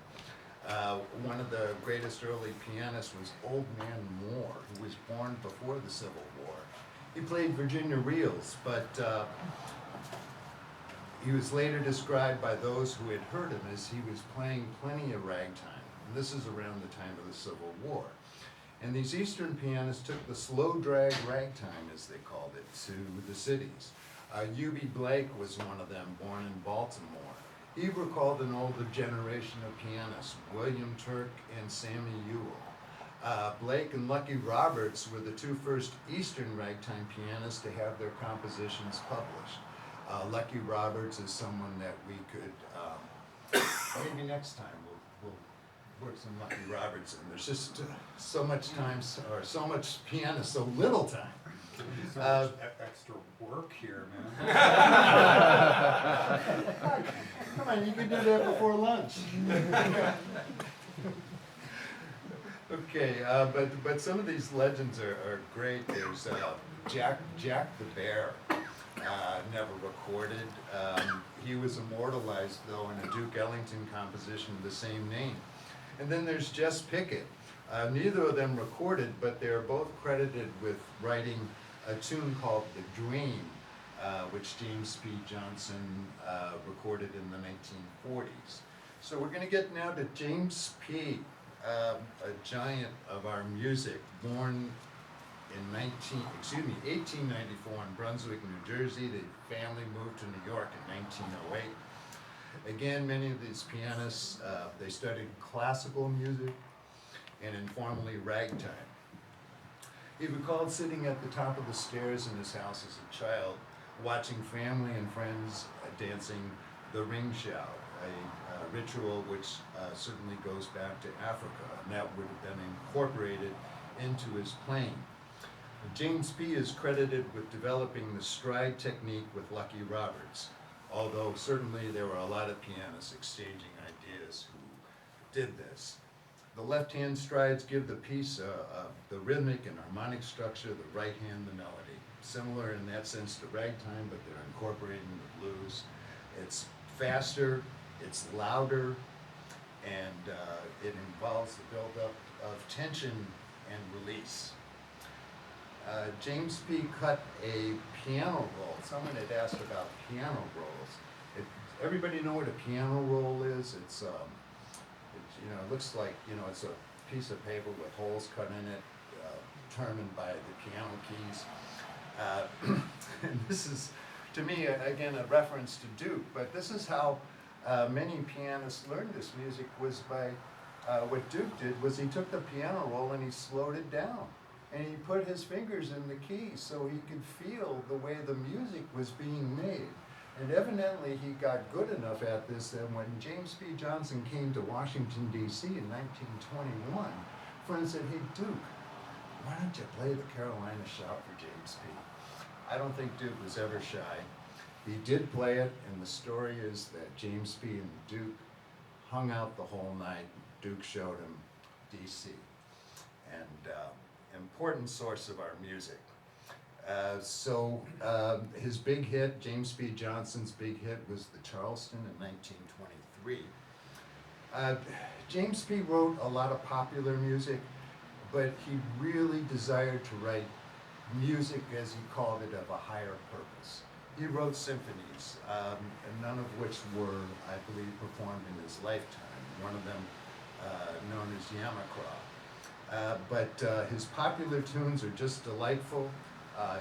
One of the greatest early pianists was Old Man Moore, who was born before the Civil War. He played Virginia reels, but he was later described by those who had heard him as he was playing plenty of ragtime. And this is around the time of the Civil War. And these Eastern pianists took the slow drag ragtime, as they called it, to the cities. U.B. Blake was one of them, born in Baltimore. He recalled an older generation of pianists, William Turk and Sammy Ewell. Blake and Lucky Roberts were the two first Eastern ragtime pianists to have their compositions published. Lucky Roberts is someone that we could, maybe next time we'll work some Lucky Roberts in. There's just so much time, or so much piano, so little time. So much extra work here, man. Come on, you can do that before lunch. Okay, but some of these legends are great. There's Jack the Bear, never recorded. He was immortalized, though, in a Duke Ellington composition of the same name. And then there's Jess Pickett. Neither of them recorded, but they're both credited with writing a tune called The Dream, which James P. Johnson recorded in the 1940s. So we're going to get now to James P., a giant of our music, born in 1894 in Brunswick, New Jersey. The family moved to New York in 1908. Again, many of these pianists, they studied classical music and informally ragtime. He recalled sitting at the top of the stairs in his house as a child, watching family and friends dancing the ring shout, a ritual which certainly goes back to Africa, and that would have been incorporated into his playing. James P. is credited with developing the stride technique with Lucky Roberts, although certainly there were a lot of pianists exchanging ideas who did this. The left-hand strides give the piece the rhythmic and harmonic structure, the right hand the melody. Similar in that sense to ragtime, but they're incorporating the blues. It's faster, it's louder, and it involves the buildup of tension and release. James P. cut a piano roll. Someone had asked about piano rolls. Everybody know what a piano roll is? It's it looks like, it's a piece of paper with holes cut in it, determined by the piano keys. And this is, to me, again, a reference to Duke, but this is how many pianists learned this music, was by, what Duke did was he took the piano roll and he slowed it down. And he put his fingers in the keys so he could feel the way the music was being made. And evidently, he got good enough at this that when James P. Johnson came to Washington, D.C. in 1921, friends said, "Hey, Duke, why don't you play the Carolina Shout for James P.?" I don't think Duke was ever shy. He did play it, and the story is that James P. and Duke hung out the whole night. Duke showed him D.C. and important source of our music. His big hit, James P. Johnson's big hit, was the Charleston in 1923. James P. wrote a lot of popular music, but he really desired to write music, as he called it, of a higher purpose. He wrote symphonies, and none of which were, I believe, performed in his lifetime. One of them known as Yamacraw. But his popular tunes are just delightful.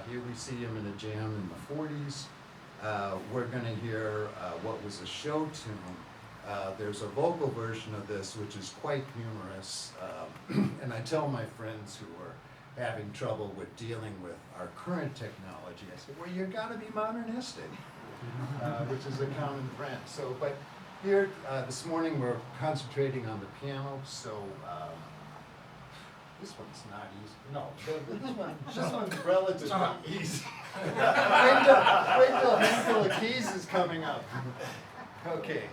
Here we see him in a jam in the 40s. We're going to hear what was a show tune. There's a vocal version of this which is quite humorous. And I tell my friends who are having trouble with dealing with our current technology, I said, well, you got to be modernistic, which is a common trend. So, but here this morning we're concentrating on the piano, so this one's not easy. No, this one's relatively easy. wait till a handful of keys is coming up. Okay,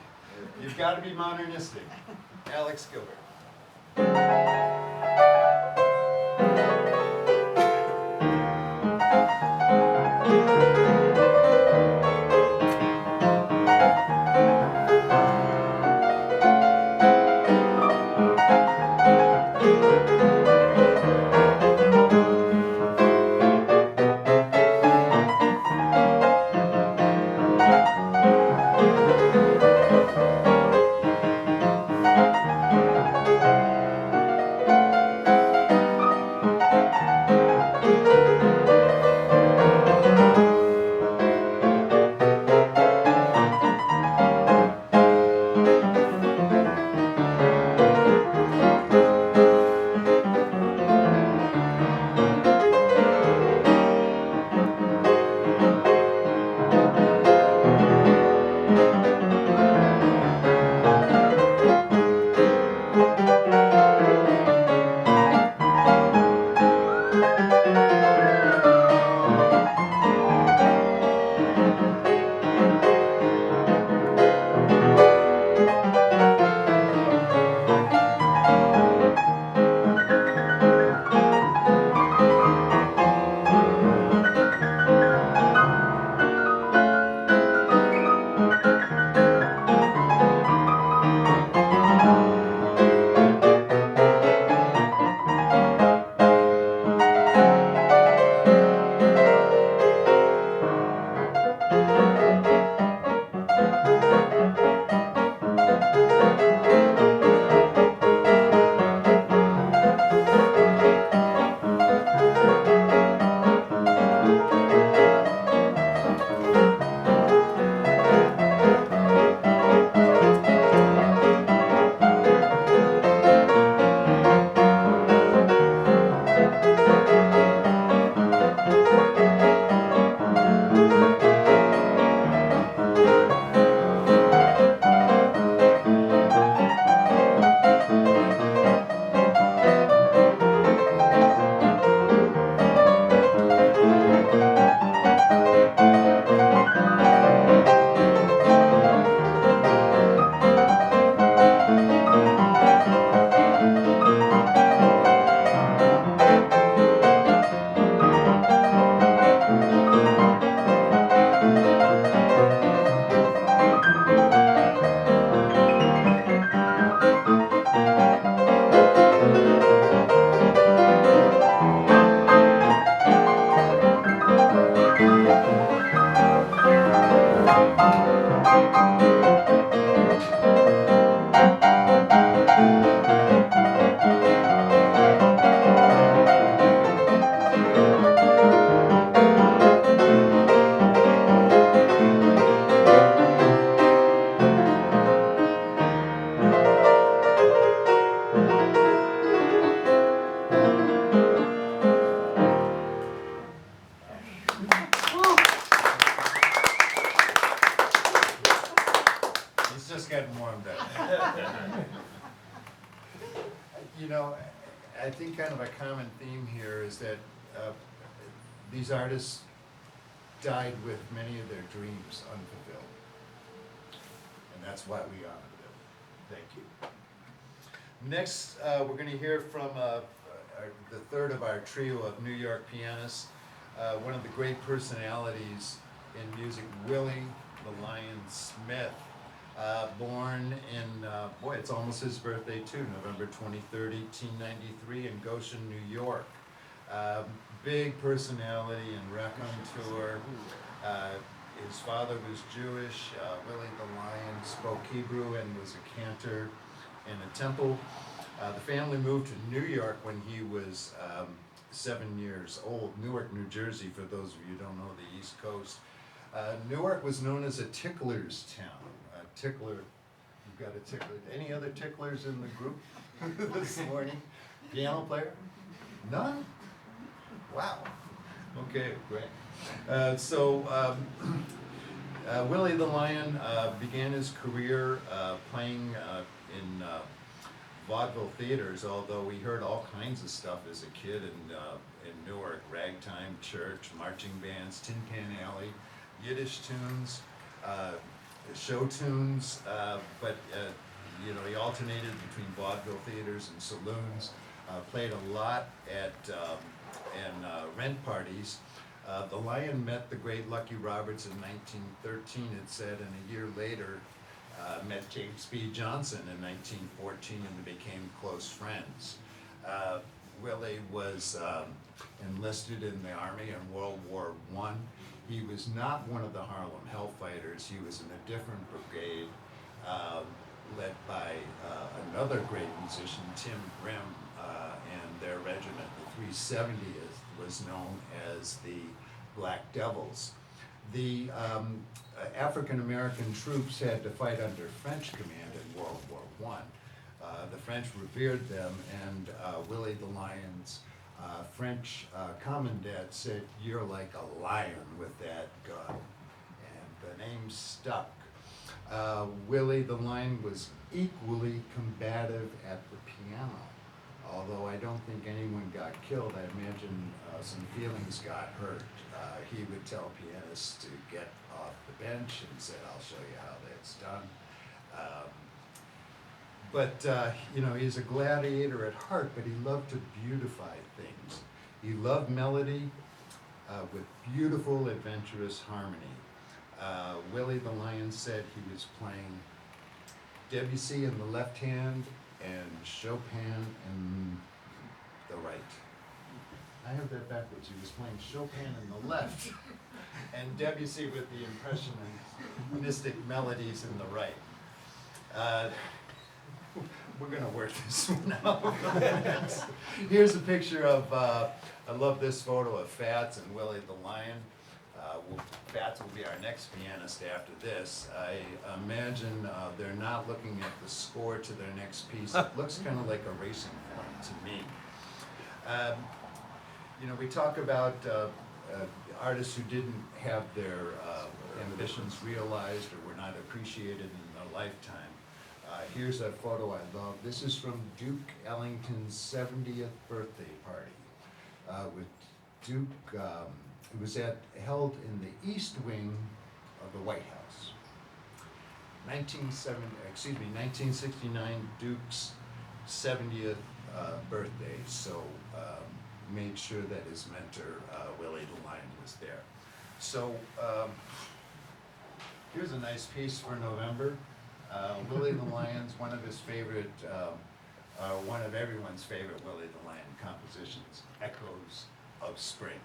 you've got to be modernistic. Alex Guilbert. getting warmed up. You know, I think kind of a common theme here is that these artists died with many of their dreams unfulfilled. And that's why we honor them. Thank you. Next, we're going to hear from the third of our trio of New York pianists, one of the great personalities in music, Willie the Lion Smith. Born in, boy, it's almost his birthday too, November 23rd, 1893 in Goshen, New York. Big personality and raconteur. His father was Jewish. Willie the Lion spoke Hebrew and was a cantor in a temple. The family moved to New York when he was 7 years old. Newark, New Jersey, for those of you who don't know the East Coast. Newark was known as a tickler's town. A tickler, you've got a tickler. Any other ticklers in the group this morning? Piano player? None? Wow. Okay, great. Willie the Lion began his career playing in vaudeville theaters, although he heard all kinds of stuff as a kid in Newark, ragtime, church, marching bands, Tin Pan Alley, Yiddish tunes, show tunes, but you know, he alternated between vaudeville theaters and saloons, played a lot at rent parties. The Lion met the great Lucky Roberts in 1913, it said, and a year later met James B. Johnson in 1914 and they became close friends. Willie was enlisted in the Army in World War I. He was not one of the Harlem Hellfighters. He was in a different brigade led by another great musician, Tim Grimm, and their regiment, the 370th, was known as the Black Devils. The African-American troops had to fight under French command in World War I. The French revered them, and Willie the Lion's French commandant said, "You're like a lion with that gun," and the name stuck. Willie the Lion was equally combative at the piano. Although I don't think anyone got killed, I imagine some feelings got hurt. He would tell pianists to get off the bench and said, "I'll show you how that's done." You know, he's a gladiator at heart, but he loved to beautify things. He loved melody with beautiful, adventurous harmony. Willie the Lion said he was playing Debussy in the left hand and Chopin in the right. I have that backwards. He was playing Chopin in the left and Debussy with the impressionistic melodies in the right. We're going to work this one out. Here's a picture of, I love this photo of Fats and Willie the Lion. Fats will be our next pianist after this. I imagine they're not looking at the score to their next piece. It looks kind of like a racing film to me. You know, we talk about artists who didn't have their ambitions realized or were not appreciated in their lifetime. Here's a photo I love. This is from Duke Ellington's 70th birthday party with Duke. It was held in the East Wing of the White House. 1969, Duke's 70th birthday, so made sure that his mentor, Willie the Lion, was there. So here's a nice piece for November. Willie the Lion's one of his favorite, one of everyone's favorite Willie the Lion compositions, Echoes of Spring.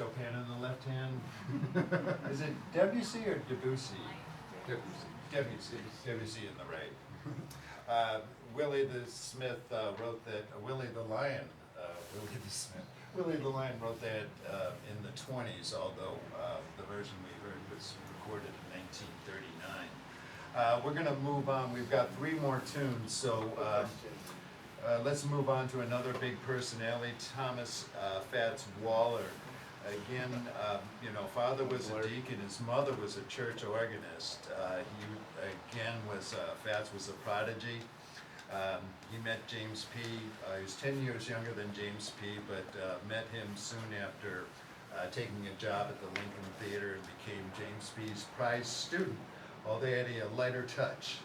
Chopin in the left hand. Is it Debussy or Debussy? Debussy in the right. Willie the Smith wrote that, Willie the Lion wrote that in the 20s, although the version we heard was recorded in 1939. We're going to move on. We've got 3 more tunes, so let's move on to another big personality, Thomas Fats Waller. Again, you know, father was a deacon, his mother was a church organist. He, again, Fats was a prodigy. He met James P. He was 10 years younger than James P., but met him soon after taking a job at the Lincoln Theater and became James P.'s prized student, although he had a lighter touch.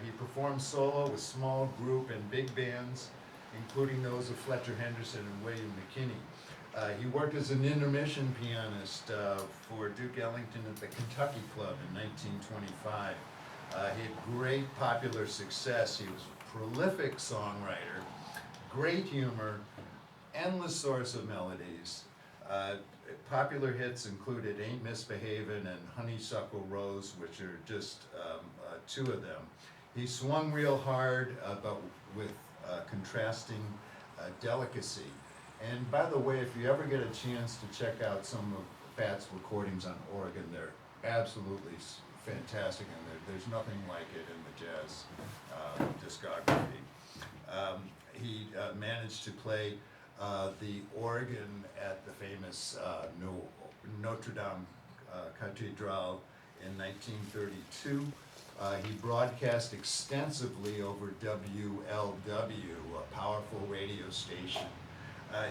He performed solo with small group and big bands, including those of Fletcher Henderson and William McKinney. He worked as an intermission pianist for Duke Ellington at the Kentucky Club in 1925. He had great popular success. He was a prolific songwriter, great humor, endless source of melodies. Popular hits included Ain't Misbehavin' and Honeysuckle Rose, which are just 2 of them. He swung real hard, but with contrasting delicacy. And by the way, if you ever get a chance to check out some of Fats' recordings on organ, they're absolutely fantastic, and there's nothing like it in the jazz discography. He managed to play the organ at the famous Notre Dame Cathedral in 1932. He broadcast extensively over WLW, a powerful radio station.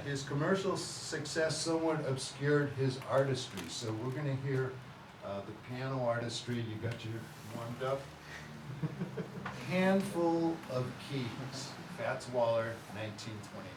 His commercial success somewhat obscured his artistry, so we're going to hear the piano artistry. You got your warmed up? Handful of Keys, Fats Waller, 1929.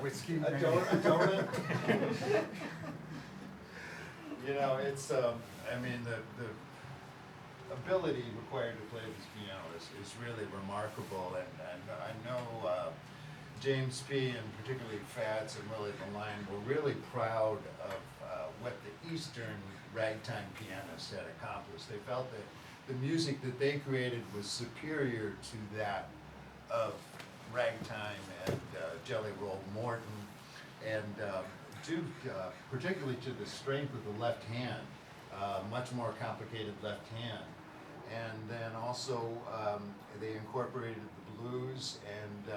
Whiskey, A maybe? donut? You know, it's, I mean, the ability required to play this piano is really remarkable, and I know James P. and particularly Fats and Willie the Lion were really proud of what the Eastern ragtime pianists had accomplished. They felt that the music that they created was superior to that of Ragtime and Jelly Roll Morton, and due particularly to the strength of the left hand, much more complicated left hand. And then also they incorporated the blues and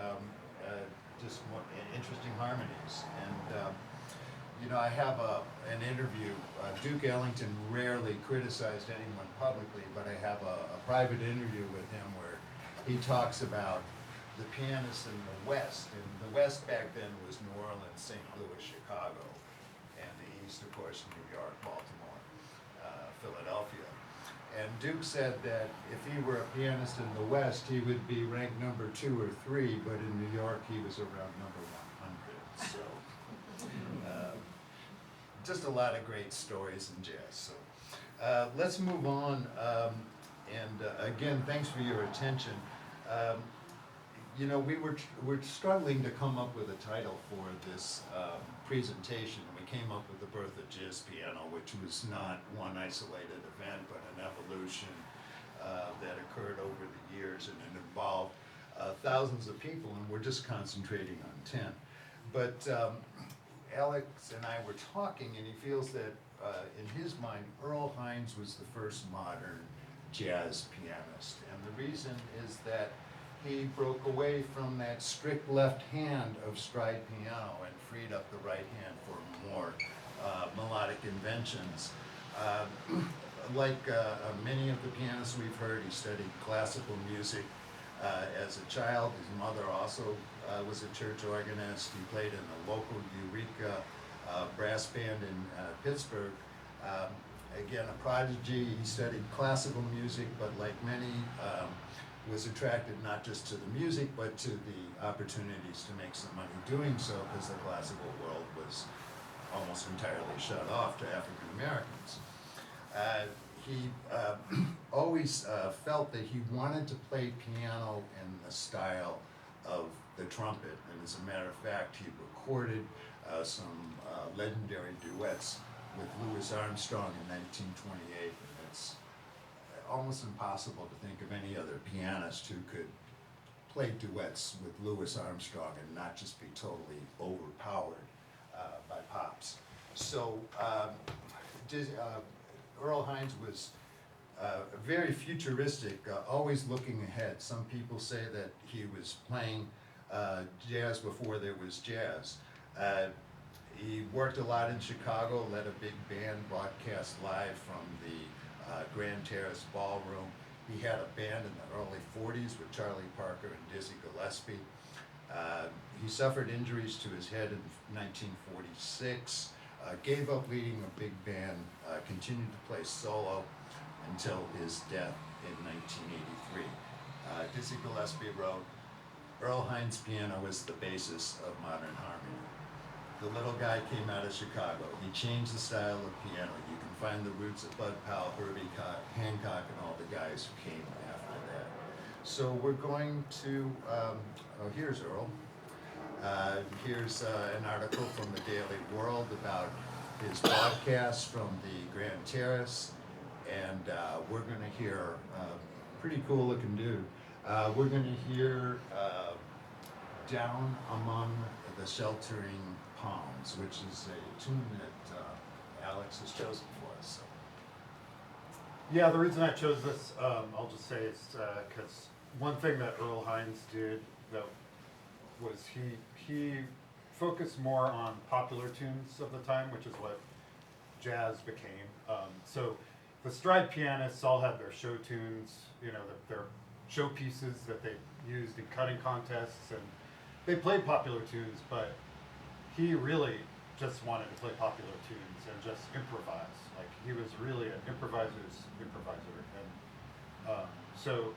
just more interesting harmonies. And you know, I have an interview. Duke Ellington rarely criticized anyone publicly, but I have a private interview with him where he talks about the pianists in the West. And the West back then was New Orleans, St. Louis, Chicago, and the East, of course, New York, Baltimore, Philadelphia. And Duke said that if he were a pianist in the West, he would be ranked number 2 or 3, but in New York, he was around number 100. So, just a lot of great stories in jazz. So, let's move on. Again, thanks for your attention. You know, we're struggling to come up with a title for this presentation. We came up with the birth of jazz piano, which was not one isolated event, but an evolution that occurred over the years, and it involved thousands of people, and we're just concentrating on 10. But Alex and I were talking, and he feels that in his mind, Earl Hines was the first modern jazz pianist. And the reason is that he broke away from that strict left hand of stride piano and freed up the right hand for more melodic inventions. Like many of the pianists we've heard, he studied classical music as a child. His mother also was a church organist. He played in the local Eureka brass band in Pittsburgh. Again, a prodigy. He studied classical music, but like many, was attracted not just to the music, but to the opportunities to make some money doing so, because the classical world was almost entirely shut off to African Americans. He always felt that he wanted to play piano in the style of the trumpet, and as a matter of fact, he recorded some legendary duets with Louis Armstrong in 1928, and it's almost impossible to think of any other pianist who could play duets with Louis Armstrong and not just be totally overpowered by pops. So Earl Hines was very futuristic, always looking ahead. Some people say that he was playing jazz before there was jazz. He worked a lot in Chicago, led a big band, broadcast live from the Grand Terrace Ballroom. He had a band in the early 40s with Charlie Parker and Dizzy Gillespie. He suffered injuries to his head in 1946, gave up leading a big band, continued to play solo until his death in 1983. Dizzy Gillespie wrote, "Earl Hines' piano is the basis of modern harmony. The little guy came out of Chicago. He changed the style of piano. You can find the roots of Bud Powell, Herbie Hancock, and all the guys who came after that." So we're going to, oh, here's Earl. Here's an article from the Daily World about his broadcast from the Grand Terrace, and we're going to hear pretty cool looking dude. We're going to hear Down Among the Sheltering Palms, which is a tune that Alex has chosen for us. So. Yeah, the reason I chose this, I'll just say, is because one thing that Earl Hines did that was he focused more on popular tunes of the time, which is what jazz became. So the stride pianists all had their show tunes, you know, their show pieces that they used in cutting contests, and they played popular tunes, but he really just wanted to play popular tunes and just improvise. Like, he was really an improviser's improviser. And so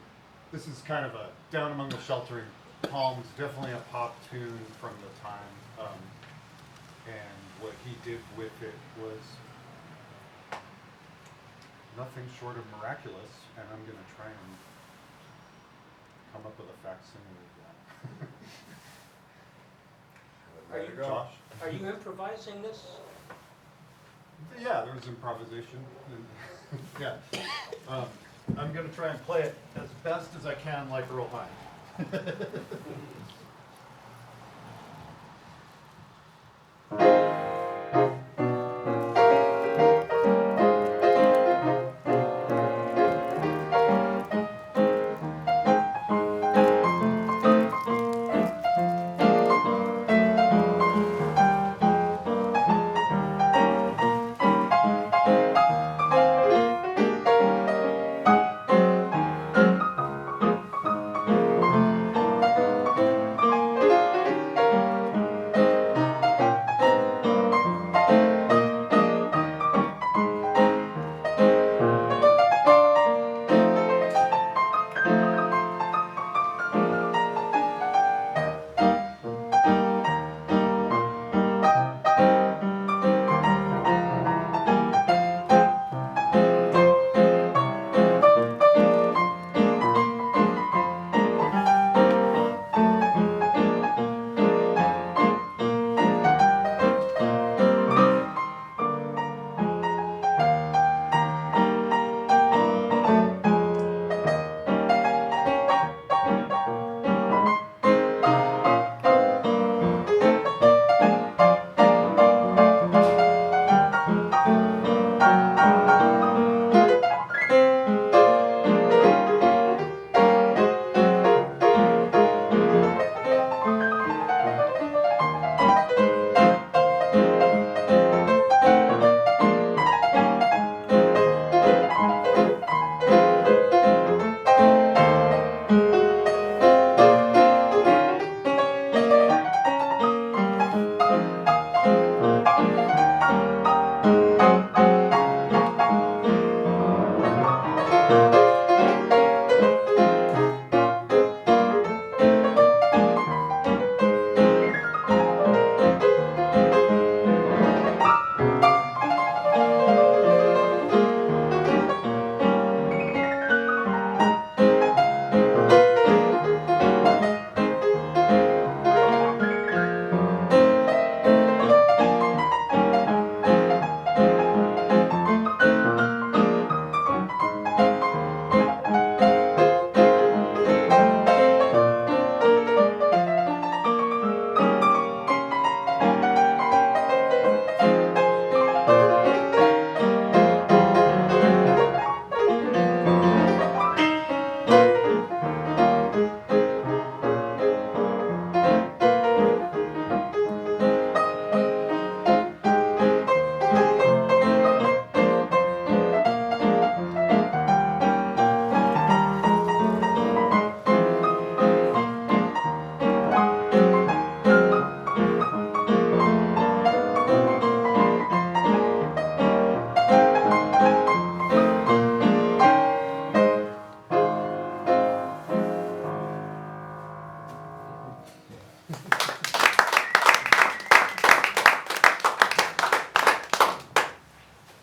this is kind of a Down Among the Sheltering Palm's definitely a pop tune from the time, and what he did with it was nothing short of miraculous, and I'm gonna try and come up with a facsimile of that. Are you, Josh? are you improvising this? Yeah, there was improvisation. Yeah. I'm gonna try and play it as best as I can like Earl Hine.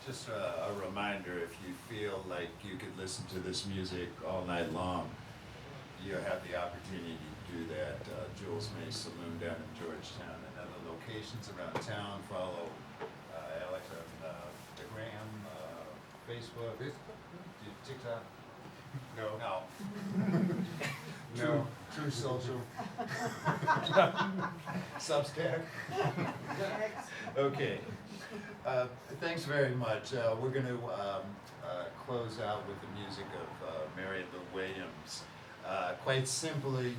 Just a reminder, if you feel like you could listen to this music all night long, you have the opportunity to do that. Jules May Saloon down in Georgetown and other locations around town. Follow Alex on the Gram, Facebook, TikTok. No. No. No. True Social. Substack. Okay. Thanks very much. We're going to close out with the music of Mary Lou Williams. Quite simply,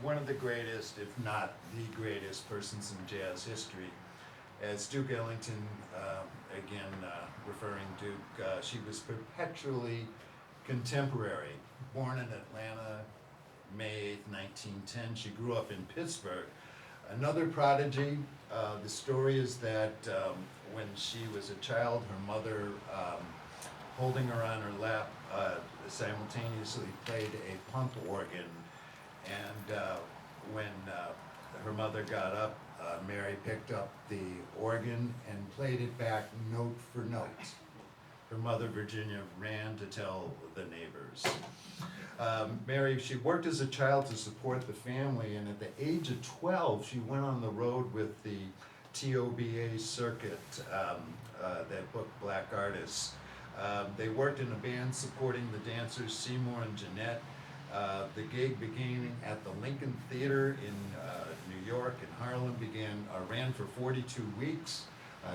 one of the greatest, if not the greatest persons in jazz history. As Duke Ellington, again referring Duke, she was perpetually contemporary. Born in Atlanta, May 8th, 1910. She grew up in Pittsburgh. Another prodigy. The story is that when she was a child, her mother, holding her on her lap, simultaneously played a pump organ, and when her mother got up, Mary picked up the organ and played it back note for note. Her mother, Virginia, ran to tell the neighbors. Mary, she worked as a child to support the family, and at the age of 12, she went on the road with the TOBA circuit that booked black artists. They worked in a band supporting the dancers Seymour and Jeanette. The gig began at the Lincoln Theater in New York and Harlem, ran for 42 weeks.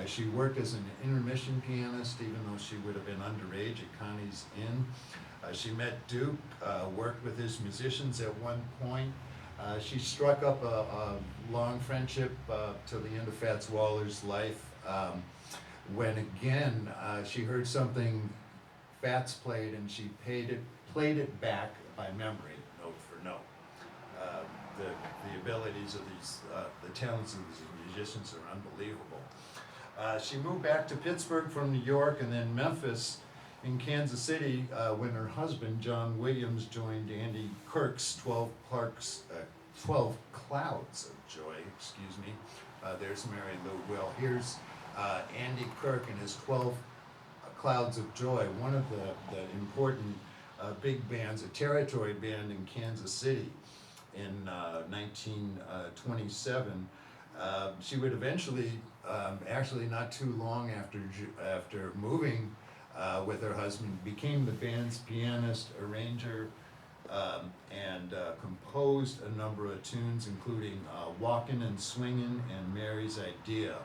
She worked as an intermission pianist, even though she would have been underage at Connie's Inn. She met Duke, worked with his musicians at one point. She struck up a long friendship till the end of Fats Waller's life, when again she heard something Fats played and she played it back by memory, note for note. The abilities of these, the talents of these musicians are unbelievable. She moved back to Pittsburgh from New York and then Memphis in Kansas City when her husband, John Williams, joined Andy Kirk's 12 Clouds of Joy, excuse me. There's Mary Lou Will. Here's Andy Kirk and his 12 Clouds of Joy, one of the important big bands, a territory band in Kansas City in 1927. She would eventually, actually not too long after moving with her husband, became the band's pianist, arranger, and composed a number of tunes, including Walkin' and Swingin' and Mary's Idea.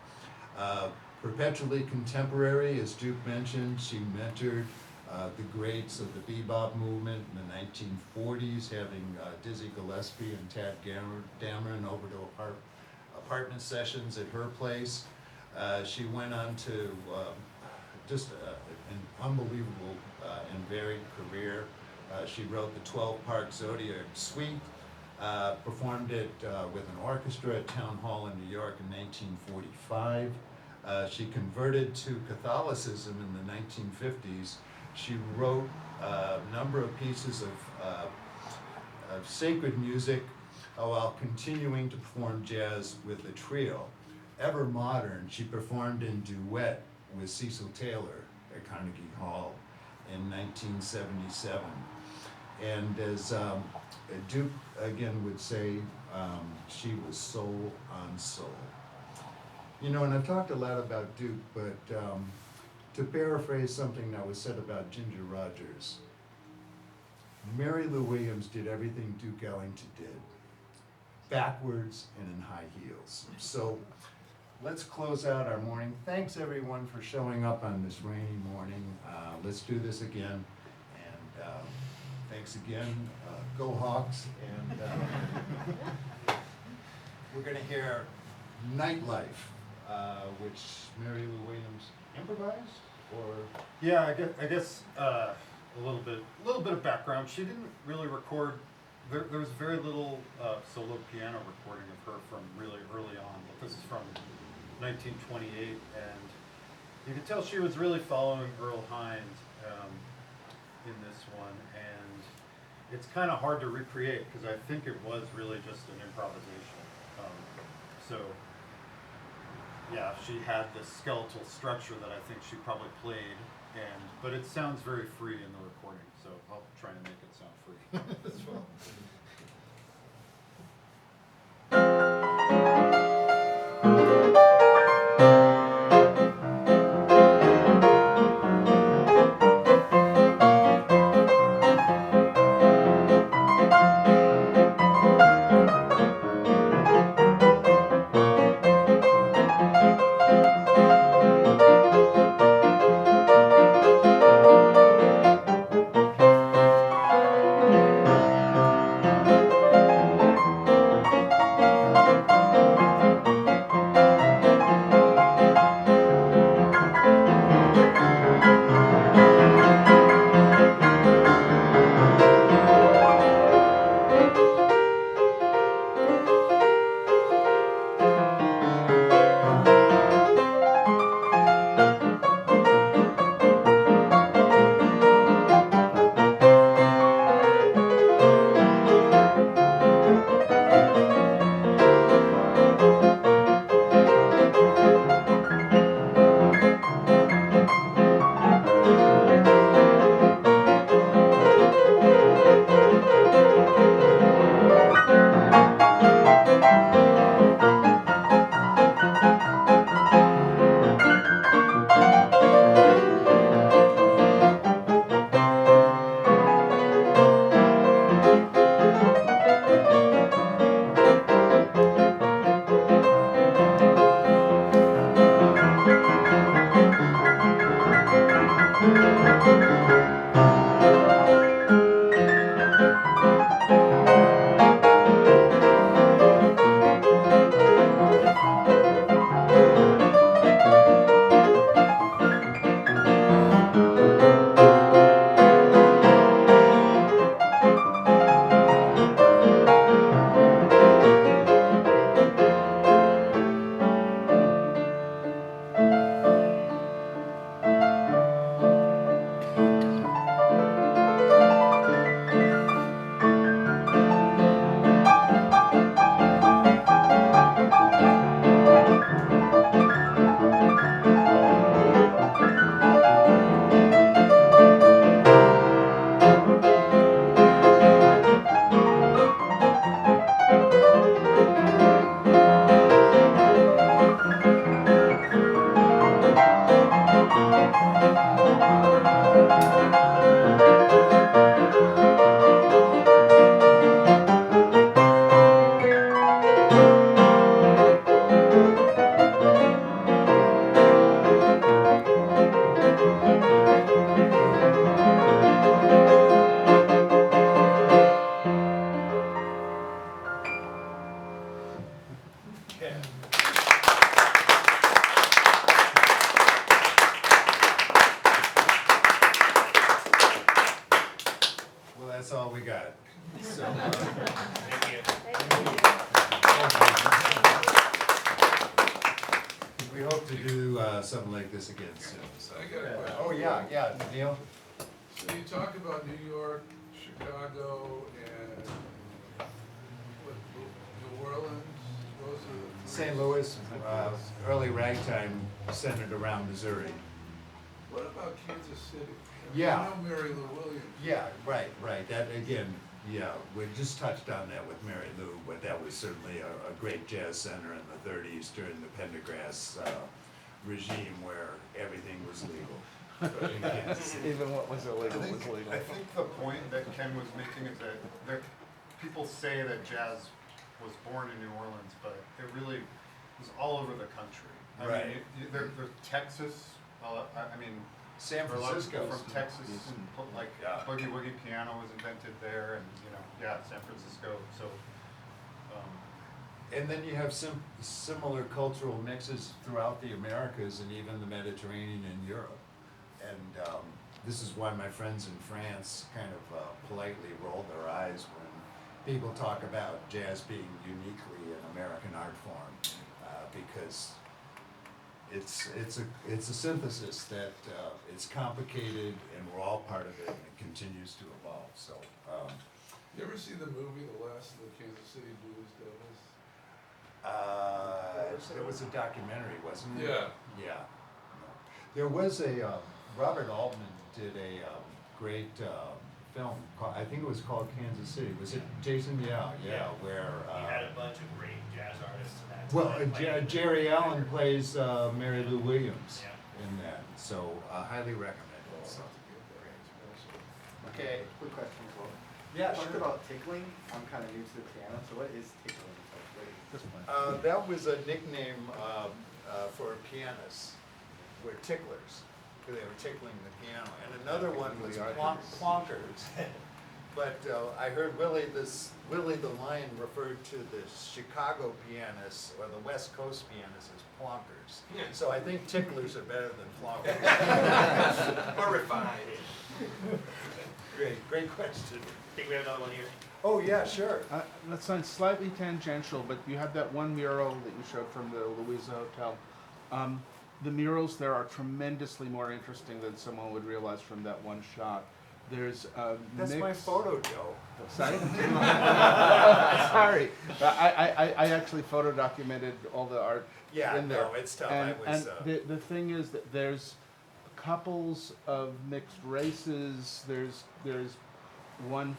Perpetually contemporary, as Duke mentioned, she mentored the greats of the bebop movement in the 1940s, having Dizzy Gillespie and Tad Dameron over to apartment sessions at her place. She went on to just an unbelievable and varied career. She wrote the 12-part Zodiac Suite, performed it with an orchestra at Town Hall in New York in 1945. She converted to Catholicism in the 1950s. She wrote a number of pieces of sacred music while continuing to perform jazz with the trio. Ever modern, she performed in duet with Cecil Taylor at Carnegie Hall in 1977. And as Duke again would say, she was soul on soul. You know, and I've talked a lot about Duke, but to paraphrase something that was said about Ginger Rogers, Mary Lou Williams did everything Duke Ellington did, backwards and in high heels. So let's close out our morning. Thanks everyone for showing up on this rainy morning. Let's do this again. And thanks again. Go Hawks. And we're gonna hear Nightlife, which Mary Lou Williams improvised, or? Yeah, I guess a little bit of background. She didn't really record. There was very little solo piano recording of her from really early on. But this is from 1928, and you can tell she was really following Earl Hines in this one, and it's kind of hard to recreate because I think it was really just an improvisation. So yeah, she had this skeletal structure that I think she probably played, but it sounds very free in the recording, so I'll try and make it sound free as well. we hope to do something like this again soon, so. I got a question. Oh, yeah, Neil? So you talk about New York, Chicago, and what, New Orleans, those are the three. St. Louis, early ragtime centered around Missouri. What about Kansas City? Yeah. I know Mary Lou Williams. Yeah, right, that again, yeah, we just touched on that with Mary Lou, but that was certainly a great jazz center in the 30s during the Pendergrass regime where everything was legal. in Kansas City. Even what was illegal was legal. I think the point that Ken was making is that people say that jazz was born in New Orleans, but it really was all over the country. I Right. mean, there's Texas, I mean, San there are a lot of people Francisco. from Texas, and like Yeah. Boogie Woogie piano was invented there, and San Francisco. So, And then you have similar cultural mixes throughout the Americas and even the Mediterranean and Europe. And this is why my friends in France kind of politely roll their eyes when people talk about jazz being uniquely an American art form, because it's a synthesis that it's complicated and we're all part of it and it continues to evolve. So. You ever see the movie The Last of the Kansas City Blues Devils? It was a documentary, wasn't it? Yeah. Yeah. There was a, Robert Altman did a great film, I think it was called Kansas City. Was it Jason? Yeah, where. He had a bunch of great jazz artists in that. Well, time. Jerry Allen plays Mary Lou Williams Yeah. in that, so highly recommend it. So. Okay. Quick question as well. Yeah, You talked sure. about tickling. I'm kind of new to the piano, so what is tickling? This one. That was a nickname for pianists, were ticklers, because they were tickling the piano. And another one was plonkers. But I heard Willie the Lion referred to the Chicago pianists or the West Coast pianists as plonkers. So I think ticklers are better than plonkers. More refined. Great question. I think we have another one here. Oh, yeah, sure. That sounds slightly tangential, but you have that one mural that you showed from the Louisa Hotel. The murals there are tremendously more interesting than someone would realize from that one shot. There's a That's my photo, Joe. Sorry? Sorry. I actually photo documented all the art Yeah, in there. no, it's tough. And, I was, the thing is that there's couples of mixed races. There's one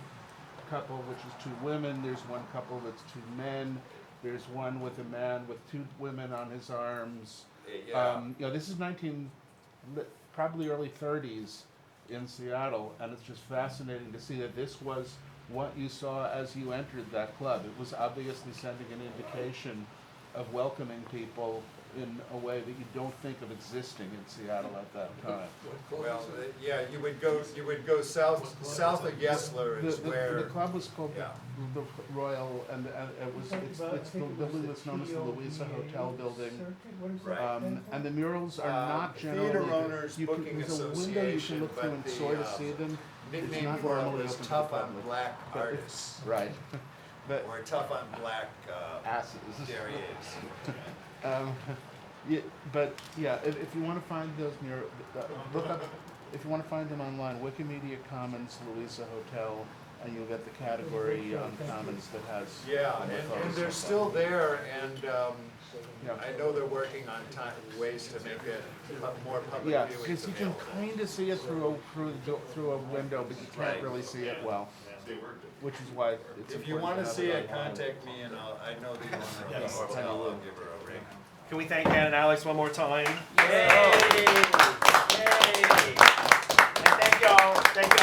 couple which is 2 women. There's one couple that's 2 men. There's one with a man with 2 women on his arms. yeah. This is probably early 30s in Seattle, and it's just fascinating to see that this was what you saw as you entered that club. It was obviously sending an indication of welcoming people in a way that you don't think of existing in Seattle at that time. What club Well, is it? yeah, you would go south of Gessler is The where. club was called Yeah. the Royal, and it's what's known as the Louisa Hotel building. Right. And the murals are not generally. Theater Owners you can- Booking There's a window you Association, can look but through and the, sort of see them. It's Nickname not for it normally was open to tough the on public. black But- artists, Right. But or tough on black asses. derrieres. But if you want to find those look up. If you want to find them online, Wikimedia Commons Louisa Hotel, and you'll get the category on Commons that has. Yeah, all the and photos they're and still stuff. there, and Yeah. I know they're working on ways to make it more public Yeah, viewing because you can available. kind of see it through a window, but you can't Right. really see it well. Which is why it's If you important want to have see it, online. contact me, and I know the owner of the Yes. hotel. I'll give her a ring. Can we thank Ken and Alex one more time? Yay! And thank y'all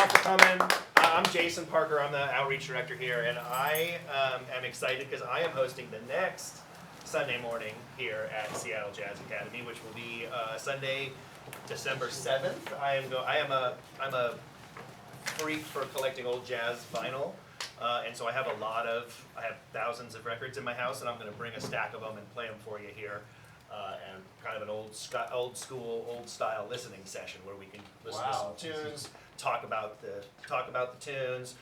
for coming. I'm Jason Parker. I'm the outreach director here, and I am excited because I am hosting the next Sunday morning here at Seattle Jazz Academy, which will be Sunday, December 7th. I'm a freak for collecting old jazz vinyl, and so I have thousands of records in my house, and I'm going to bring a stack of them and play them for you here, and kind of an old school, old style listening session where we can listen to some tunes, talk about the tunes,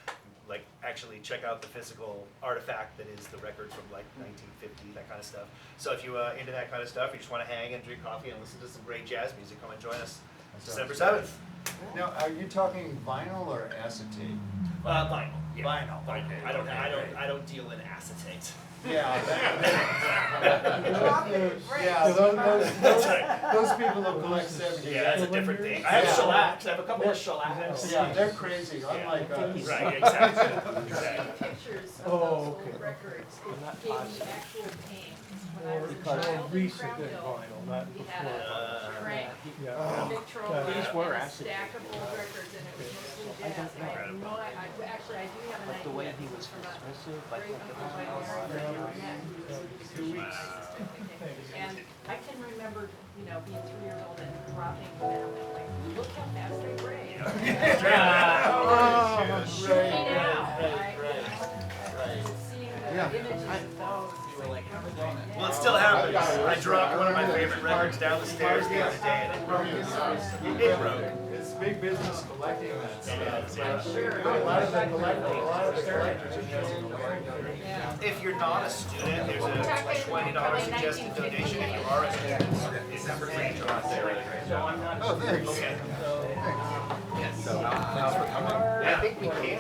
like actually check out the physical artifact that is the record from like 1950, that kind of stuff. So if you into that kind of stuff, you just want to hang and drink coffee and listen to some great jazz music, come and join us December 7th. Now, are you talking vinyl or acetate? Vinyl. Yeah. Vinyl, Vinyl. okay, I don't deal in acetate. Yeah. Yeah, Those people who collect 70s. Yeah, that's a different thing. I have Yeah. shellacs. I have a couple of shellacs. Yeah, they're crazy, unlike us. Right, exactly. Exactly. Pictures of Oh, those okay. old records. I'm not It gave me positive. actual pain. When I was a Because child in recent than Crownville, vinyl, not we had before. a crank, Yeah. Victrola, These were and a acid. stack of old records, and it was mostly jazz. And I had no, actually, I do have an idea. the way he was from a expressive, great uncle by marriage that I never met, who was a musician. And I can remember, you know, being 3 years old and dropping them, and like, look how fast they break. Shooting out. Seeing the images of those. Well, it still happens. I dropped one of my favorite records down the stairs the other day, and it broke. It broke. It's big business collecting that stuff. I'm sure. A lot of the collectors are just. If you're not a student, there's a $20 suggested donation. If you are a student, it's for free. Oh, thanks. Okay. So, thanks for coming. I think we can.